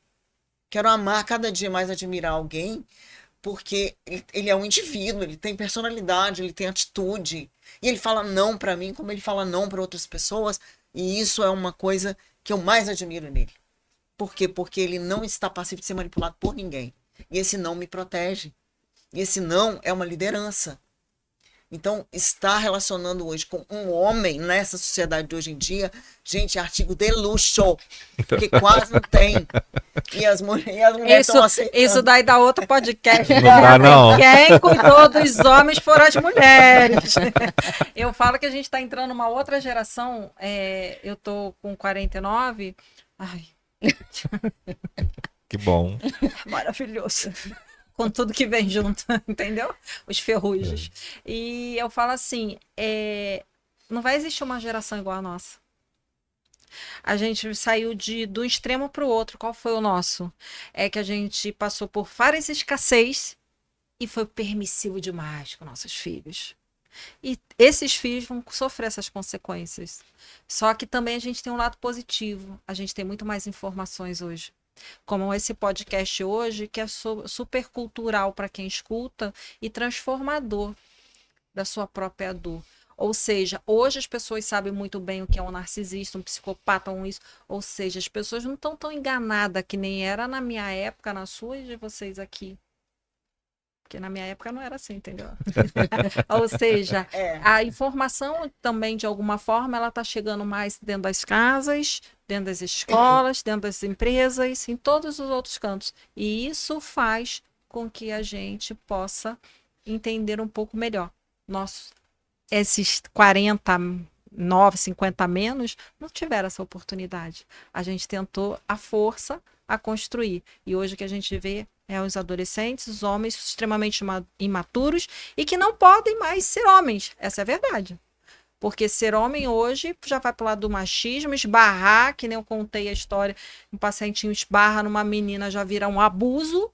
Quero amar cada dia mais, admirar alguém, porque ele é um indivíduo, ele tem personalidade, ele tem atitude. E ele fala não pra mim, como ele fala não pra outras pessoas, e isso é uma coisa que eu mais admiro nele. Por quê? Porque ele não está passivo de ser manipulado por ninguém. E esse não me protege. E esse não é uma liderança. Então, estar relacionando hoje com um homem nessa sociedade de hoje em dia, gente, é artigo de luxo, porque quase não tem. E as mulheres estão aceitando. Isso daí dá outro podcast. Não dá, não. Quem cuidou dos homens foram as mulheres. Eu falo que a gente está entrando numa outra geração. Eu tô com 49. Ai, Que bom. maravilhoso. Com tudo que vem junto, entendeu? Os ferrujos. E eu falo assim, não vai existir uma geração igual a nossa. A gente saiu do extremo para o outro. Qual foi o nosso? É que a gente passou por várias escassez e foi permissivo demais com nossos filhos. E esses filhos vão sofrer essas consequências. Só que também a gente tem um lado positivo. A gente tem muito mais informações hoje. Como esse podcast hoje, que é super cultural para quem escuta e transformador da sua própria dor. Ou seja, hoje as pessoas sabem muito bem o que é um narcisista, um psicopata, isso. Ou seja, as pessoas não estão tão enganadas que nem era na minha época, na sua e de vocês aqui. Porque na minha época não era assim, entendeu? Ou seja, a informação também, de alguma forma, ela está chegando mais dentro das casas, dentro das escolas, dentro das empresas, em todos os outros cantos. E isso faz com que a gente possa entender um pouco melhor. Esses 49, 50 menos, não tiveram essa oportunidade. A gente tentou a força a construir. E hoje o que a gente vê é os adolescentes, os homens extremamente imaturos e que não podem mais ser homens. Essa é a verdade. Porque ser homem hoje já vai para o lado do machismo, esbarrar, que nem eu contei a história, um pacientinho esbarra numa menina, já vira um abuso.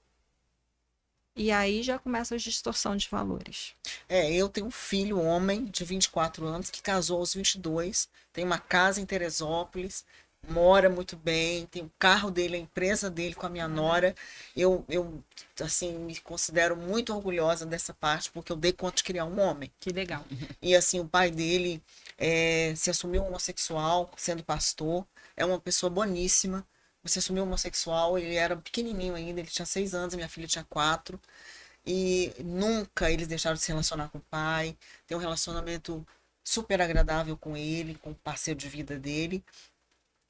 E aí já começa a distorção de valores. Eu tenho um filho, homem, de 24 anos, que casou aos 22, tem uma casa em Teresópolis, mora muito bem, tem o carro dele, a empresa dele com a minha nora. Eu assim, me considero muito orgulhosa dessa parte, porque eu dei conta de criar um homem. Que legal. E assim, o pai dele se assumiu homossexual, sendo pastor, é uma pessoa boníssima. Se assumiu homossexual, ele era pequenininho ainda, ele tinha 6 anos, a minha filha tinha 4. E nunca eles deixaram de se relacionar com o pai. Tem um relacionamento super agradável com ele, com o parceiro de vida dele.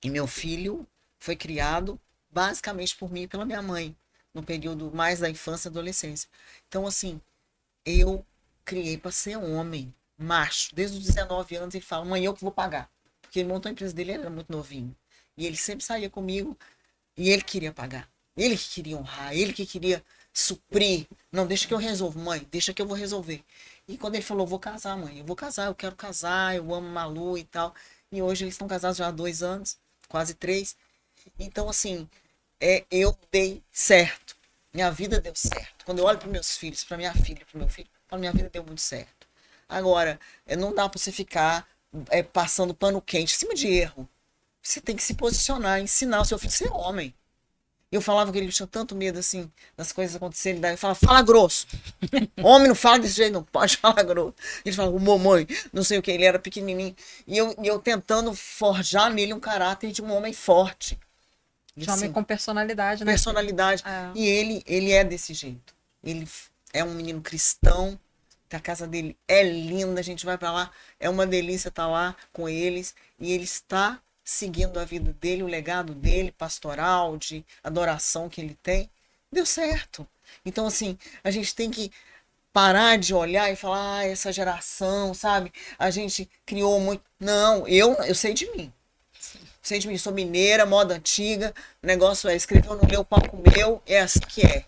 E meu filho foi criado basicamente por mim e pela minha mãe, no período mais da infância e adolescência. Então, assim, eu criei para ser um homem, macho. Desde os 19 anos ele fala, mãe, eu que vou pagar. Porque ele montou a empresa dele, ele era muito novinho. E ele sempre saía comigo e ele queria pagar. Ele que queria honrar, ele que queria suprir. Não, deixa que eu resolvo, mãe, deixa que eu vou resolver. E quando ele falou, vou casar, mãe, eu vou casar, eu quero casar, eu amo Malu e tal. E hoje eles estão casados já há 2 anos, quase 3. Então, assim, eu dei certo. Minha vida deu certo. Quando eu olho para meus filhos, para minha filha, para meu filho, minha vida deu muito certo. Agora, não dá para você ficar passando pano quente em cima de erro. Você tem que se posicionar, ensinar o seu filho a ser homem. Eu falava que ele tinha tanto medo, assim, das coisas acontecerem. Daí eu falava, fala grosso. Homem não fala desse jeito, não pode falar grosso. Ele falava, mamãe, não sei o que, ele era pequenininho. E eu tentando forjar nele um caráter de um homem forte. De um homem com personalidade, né? Personalidade. E ele é desse jeito. Ele é um menino cristão. A casa dele é linda, a gente vai pra lá. É uma delícia estar lá com eles. E ele está seguindo a vida dele, o legado dele, pastoral, de adoração que ele tem, deu certo. Então, assim, a gente tem que parar de olhar e falar, essa geração, sabe? A gente criou muito. Não, eu sei de mim. Sei de mim, sou mineira, moda antiga, o negócio escreveu no meu palco meu, é assim que é.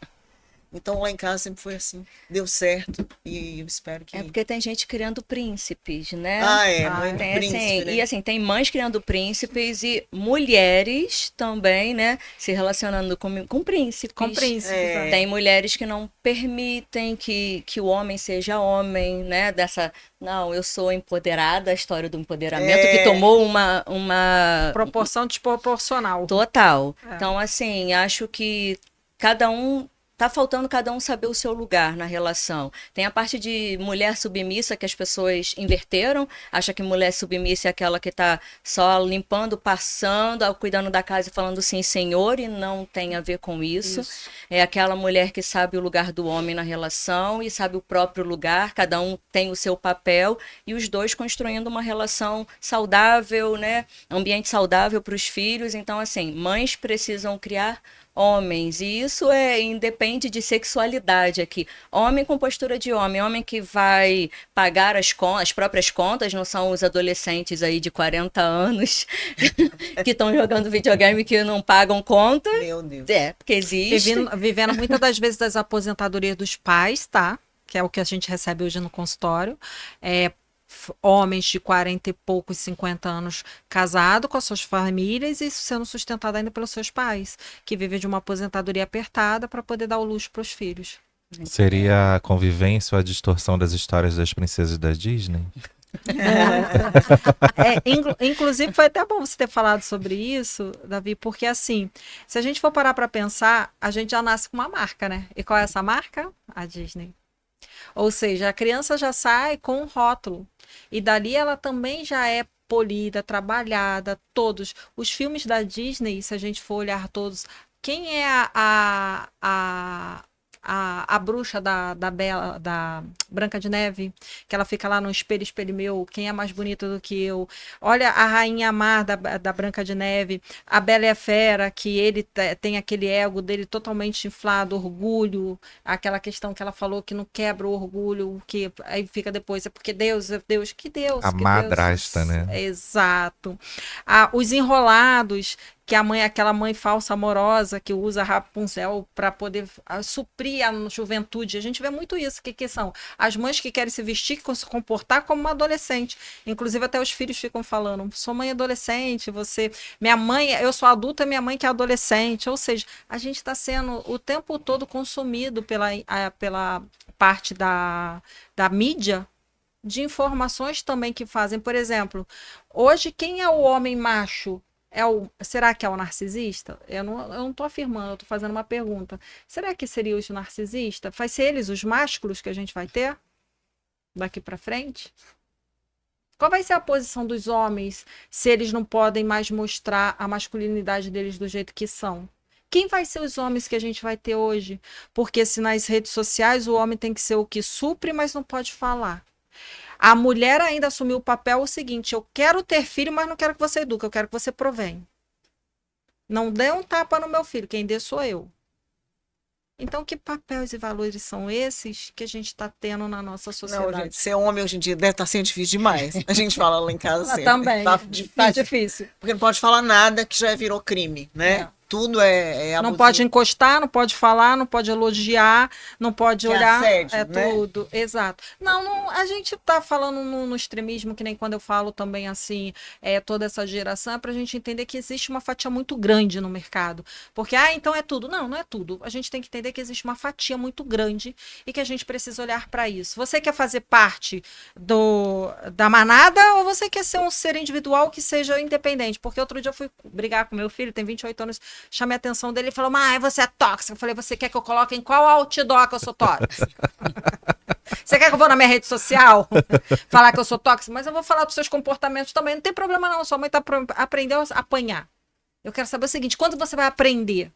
Então lá em casa sempre foi assim, deu certo e eu espero que... É porque tem gente criando príncipes, né? Mãe tem, príncipe, assim, né? E assim, tem mães criando príncipes e mulheres também, né? Se relacionando com príncipes. Com príncipes. Tem mulheres que não permitem que o homem seja homem, né? Não, eu sou empoderada, a história do empoderamento que tomou uma... Proporção desproporcional. Total. Então, assim, acho que cada um tá faltando cada um saber o seu lugar na relação. Tem a parte de mulher submissa que as pessoas inverteram, acha que mulher submissa é aquela que tá só limpando, passando, cuidando da casa e falando sim, senhor, e não tem a ver com isso. É aquela mulher que sabe o lugar do homem na relação e sabe o próprio lugar, cada um tem o seu papel e os dois construindo uma relação saudável, né? Ambiente saudável para os filhos. Então, assim, mães precisam criar homens, e isso independe de sexualidade aqui. Homem com postura de homem, homem que vai pagar as próprias contas, não são os adolescentes aí de 40 anos que estão jogando videogame que não pagam conta. Meu Deus. Porque existe. Vivendo muitas das vezes das aposentadorias dos pais, tá? Que é o que a gente recebe hoje no consultório. Homens de 40 e poucos, 50 anos casados com as suas famílias e sendo sustentado ainda pelos seus pais, que vivem de uma aposentadoria apertada para poder dar o luxo para os filhos. Seria a convivência ou a distorção das histórias das princesas da Disney? Inclusive foi até bom você ter falado sobre isso, Davi, porque assim, se a gente for parar para pensar, a gente já nasce com uma marca, né? E qual é essa marca? A Disney. Ou seja, a criança já sai com um rótulo. E dali ela também já é polida, trabalhada, todos. Os filmes da Disney, se a gente for olhar todos, quem é a bruxa da Branca de Neve, que ela fica lá no espelho, espelho meu, quem é mais bonita do que eu? Olha a Rainha Mar da Branca de Neve, a Bela e a Fera, que ele tem aquele ego dele totalmente inflado, orgulho, aquela questão que ela falou que não quebra o orgulho, que aí fica depois, é porque Deus, que Deus. A que madrasta, Deus. né? Exato. Os Enrolados, que aquela mãe falsa amorosa que usa Rapunzel para poder suprir a juventude. A gente vê muito isso, que são as mães que querem se vestir, que se comportar como uma adolescente. Inclusive até os filhos ficam falando, sou mãe adolescente, minha mãe, eu sou adulta, minha mãe que é adolescente. Ou seja, a gente está sendo o tempo todo consumido pela parte da mídia, de informações também que fazem. Por exemplo, hoje quem é o homem macho? Será que é o narcisista? Eu não estou afirmando, eu estou fazendo uma pergunta. Será que seria os narcisistas? Vai ser eles os másculos que a gente vai ter daqui para frente? Qual vai ser a posição dos homens se eles não podem mais mostrar a masculinidade deles do jeito que são? Quem vai ser os homens que a gente vai ter hoje? Porque se nas redes sociais o homem tem que ser o que supre, mas não pode falar. A mulher ainda assumiu o papel seguinte: eu quero ter filho, mas não quero que você eduque, eu quero que você provenha. Não dê um tapa no meu filho, quem dê sou eu. Então, que papéis e valores são esses que a gente está tendo na nossa sociedade? Não, gente, ser homem hoje em dia deve estar sendo difícil demais. A gente fala lá em casa sempre. Também, Tá difícil. Porque não pode falar nada que já virou crime, né? Tudo é abusivo. Não pode encostar, não pode falar, não pode elogiar, não pode olhar. Assédio, né? Tudo, exato. Não, a gente tá falando no extremismo, que nem quando eu falo também assim, toda essa geração, é pra gente entender que existe uma fatia muito grande no mercado. Porque, então é tudo. Não é tudo. A gente tem que entender que existe uma fatia muito grande e que a gente precisa olhar para isso. Você quer fazer parte da manada ou você quer ser um ser individual que seja independente? Porque outro dia eu fui brigar com meu filho, tem 28 anos, chamei a atenção dele e falou: mãe, você é tóxica. Eu falei: você quer que eu coloque em qual outdoor que eu sou tóxica? Você quer que eu vou na minha rede social falar que eu sou tóxica? Mas eu vou falar dos seus comportamentos também. Não tem problema não, sua mãe aprendeu a apanhar. Eu quero saber o seguinte: quando você vai aprender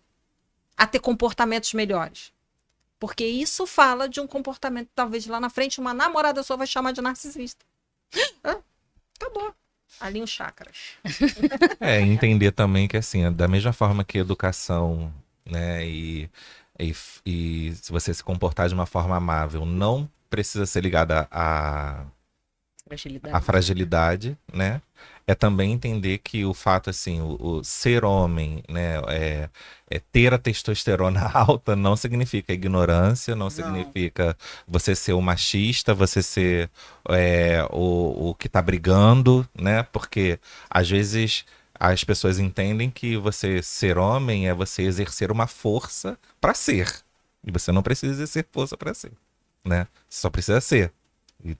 a ter comportamentos melhores? Porque isso fala de um comportamento, talvez lá na frente uma namorada sua vai chamar de narcisista. Acabou. Alinha os chakras. Entender também que, assim, da mesma forma que educação, né, e se você se comportar de uma forma amável, não precisa ser ligada à fragilidade, né? É também entender que o fato, assim, o ser homem, né, ter a testosterona alta não significa ignorância, não significa você ser o machista, você ser o que tá brigando, né? Porque, às vezes, as pessoas entendem que você ser homem é você exercer uma força para ser. E você não precisa exercer força para ser, né? Você só precisa ser.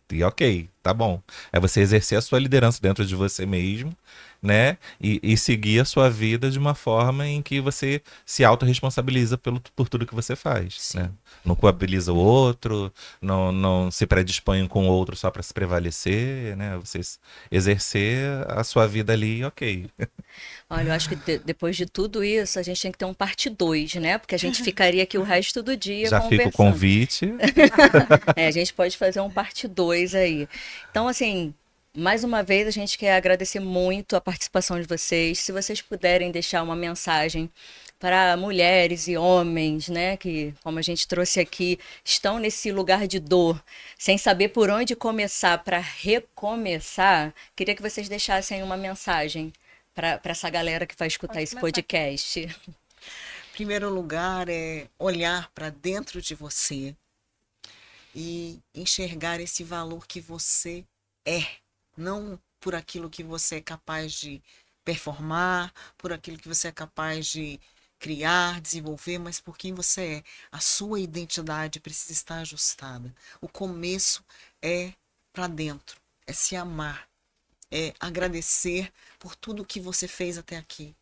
E ok, tá bom. É você exercer a sua liderança dentro de você mesmo, né? E seguir a sua vida de uma forma em que você se autorresponsabiliza por tudo que você faz, Sim. né? Não culpabiliza o outro, não se predispõe com o outro só para se prevalecer, né? Você exercer a sua vida ali, ok. Olha, eu acho que depois de tudo isso, a gente tem que ter um parte 2, né? Porque a gente ficaria aqui o resto do dia Já fica o conversando. convite. A gente pode fazer um parte 2 aí. Então, assim, mais uma vez a gente quer agradecer muito a participação de vocês. Se vocês puderem deixar uma mensagem para mulheres e homens, né, que, como a gente trouxe aqui, estão nesse lugar de dor, sem saber por onde começar para recomeçar, queria que vocês deixassem uma mensagem para essa galera que vai escutar Pode esse começar. podcast. Em primeiro lugar, é olhar para dentro de você e enxergar esse valor que você é, não por aquilo que você é capaz de performar, por aquilo que você é capaz de criar, desenvolver, mas por quem você é. A sua identidade precisa estar ajustada. O começo é para dentro, é se amar, é agradecer por tudo que você fez até aqui.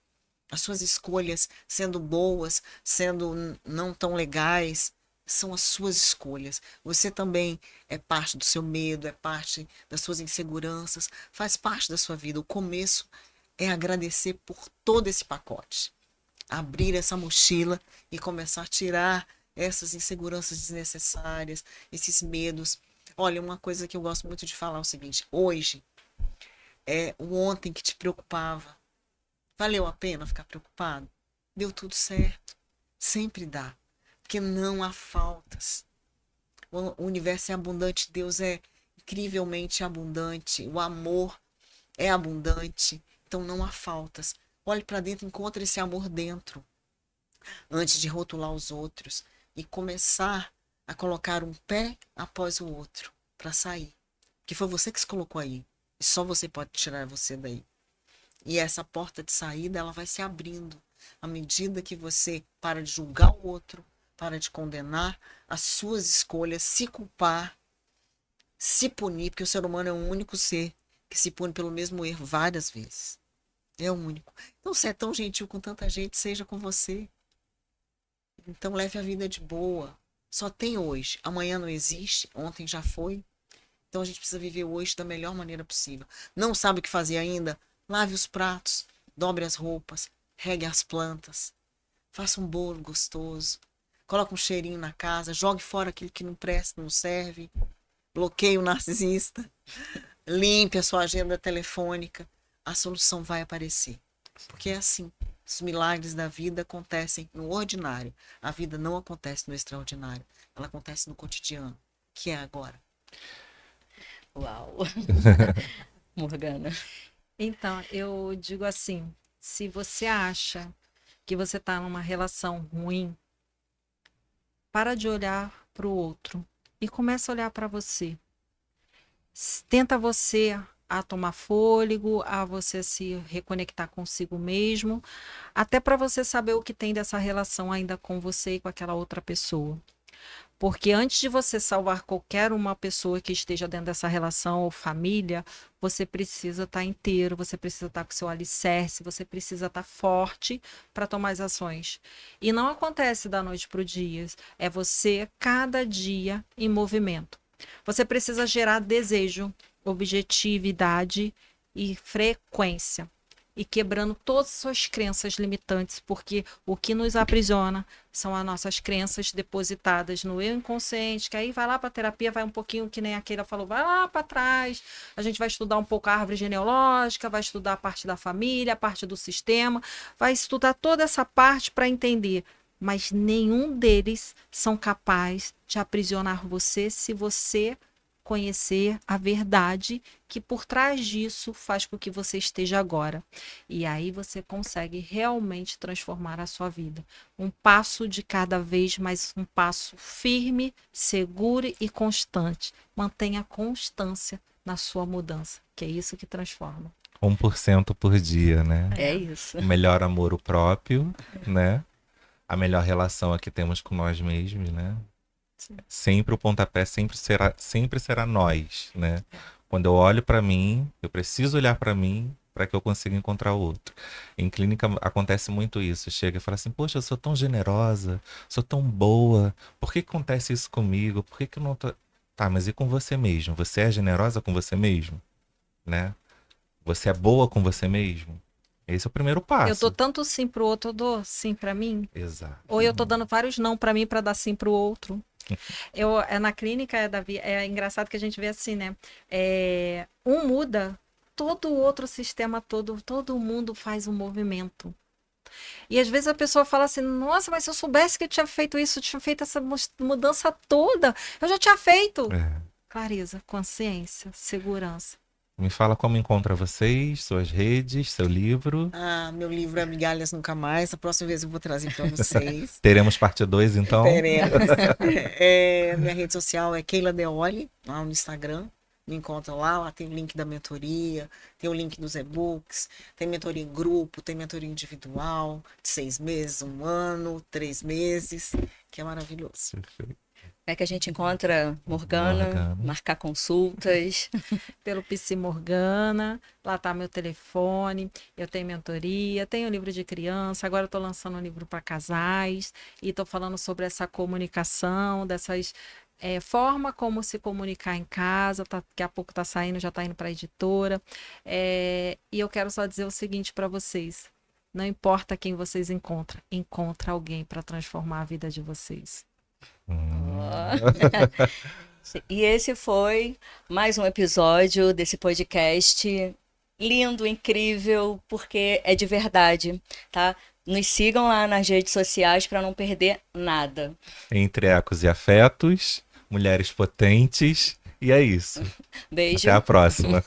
As suas escolhas, sendo boas, sendo não tão legais, são as suas escolhas. Você também é parte do seu medo, é parte das suas inseguranças, faz parte da sua vida. O começo é agradecer por todo esse pacote. Abrir essa mochila e começar a tirar essas inseguranças desnecessárias, esses medos. Olha, uma coisa que eu gosto muito de falar é o seguinte: hoje é o ontem que te preocupava. Valeu a pena ficar preocupado? Deu tudo certo. Sempre dá. Porque não há faltas. O universo é abundante, Deus é incrivelmente abundante, o amor é abundante, então não há faltas. Olhe para dentro, encontre esse amor dentro, antes de rotular os outros e começar a colocar um pé após o outro para sair. Que foi você que se colocou aí. E só você pode tirar você daí. E essa porta de saída, ela vai se abrindo à medida que você para de julgar o outro, para de condenar as suas escolhas, se culpar, se punir, porque o ser humano é o único ser que se pune pelo mesmo erro várias vezes. É o único. Então, se é tão gentil com tanta gente, seja com você. Então, leve a vida de boa. Só tem hoje. Amanhã não existe, ontem já foi. Então, a gente precisa viver hoje da melhor maneira possível. Não sabe o que fazer ainda? Lave os pratos, dobre as roupas, regue as plantas, faça um bolo gostoso, coloque um cheirinho na casa, jogue fora aquilo que não presta, não serve, bloqueie o narcisista, limpe a sua agenda telefônica, a solução vai aparecer. Porque é assim, os milagres da vida acontecem no ordinário, a vida não acontece no extraordinário, ela acontece no cotidiano, que é agora. Uau! Morgana. Então, eu digo assim, se você acha que você está numa relação ruim, para de olhar para o outro e começa a olhar para você. Tenta você a tomar fôlego, a você se reconectar consigo mesmo, até para você saber o que tem dessa relação ainda com você e com aquela outra pessoa. Porque antes de você salvar qualquer uma pessoa que esteja dentro dessa relação ou família, você precisa estar inteiro, você precisa estar com seu alicerce, você precisa estar forte para tomar as ações. E não acontece da noite para o dia, é você cada dia em movimento. Você precisa gerar desejo, objetividade e frequência. E quebrando todas as suas crenças limitantes, porque o que nos aprisiona são as nossas crenças depositadas no eu inconsciente, que aí vai lá para a terapia, vai um pouquinho, que nem aquela falou, vai lá para trás, a gente vai estudar um pouco a árvore genealógica, vai estudar a parte da família, a parte do sistema, vai estudar toda essa parte para entender, mas nenhum deles são capazes de aprisionar você se você conhecer a verdade que por trás disso faz com que você esteja agora. E aí você consegue realmente transformar a sua vida. Um passo de cada vez, mas um passo firme, seguro e constante. Mantenha constância na sua mudança, que é isso que transforma. 1% por dia, né? É isso. O melhor amor próprio, né? A melhor relação a que temos com nós mesmos, né? Sim. Sempre o pontapé sempre será nós, né? Quando eu olho para mim, eu preciso olhar para mim para que eu consiga encontrar o outro. Em clínica acontece muito isso. Chega e fala assim: poxa, eu sou tão generosa, sou tão boa, por que que acontece isso comigo? Por que que eu não tô. Tá, mas e com você mesmo? Você é generosa com você mesmo? Né? Você é boa com você mesmo? Esse é o primeiro Eu dou passo. tanto sim pro outro, eu dou sim pra mim. Exato. Ou eu tô dando vários não pra mim pra dar sim pro outro. Na clínica é engraçado que a gente vê assim, né? Um muda, todo o outro sistema todo mundo faz um movimento. E às vezes a pessoa fala assim: nossa, mas se eu soubesse que eu tinha feito isso, eu tinha feito essa mudança toda, eu já tinha feito. É. Clareza, consciência, segurança. Me fala como encontra vocês, suas redes, seu livro. Ah, meu livro é Migalhas Nunca Mais. A próxima vez eu vou trazer para vocês. Teremos parte 2, então? Teremos. Minha rede social é Keila Deoli, lá no Instagram. Me encontra lá, lá tem o link da mentoria, tem o link dos e-books, tem mentoria em grupo, tem mentoria individual, de 6 meses, 1 ano, 3 meses, que é maravilhoso. Perfeito. Como é que a gente encontra Morgana? Morgana. Marcar consultas. Pelo PC Morgana, lá tá meu telefone, eu tenho mentoria, tenho livro de criança, agora eu tô lançando um livro para casais e tô falando sobre essa comunicação, dessas forma como se comunicar em casa, daqui a pouco tá saindo, já tá indo para a editora. E eu quero só dizer o seguinte para vocês: não importa quem vocês encontram, encontra alguém para transformar a vida de vocês. E esse foi mais um episódio desse podcast lindo, incrível, porque é de verdade, tá? Nos sigam lá nas redes sociais para não perder nada. Entre ecos e afetos, mulheres potentes, e é isso. Beijo. Até a próxima.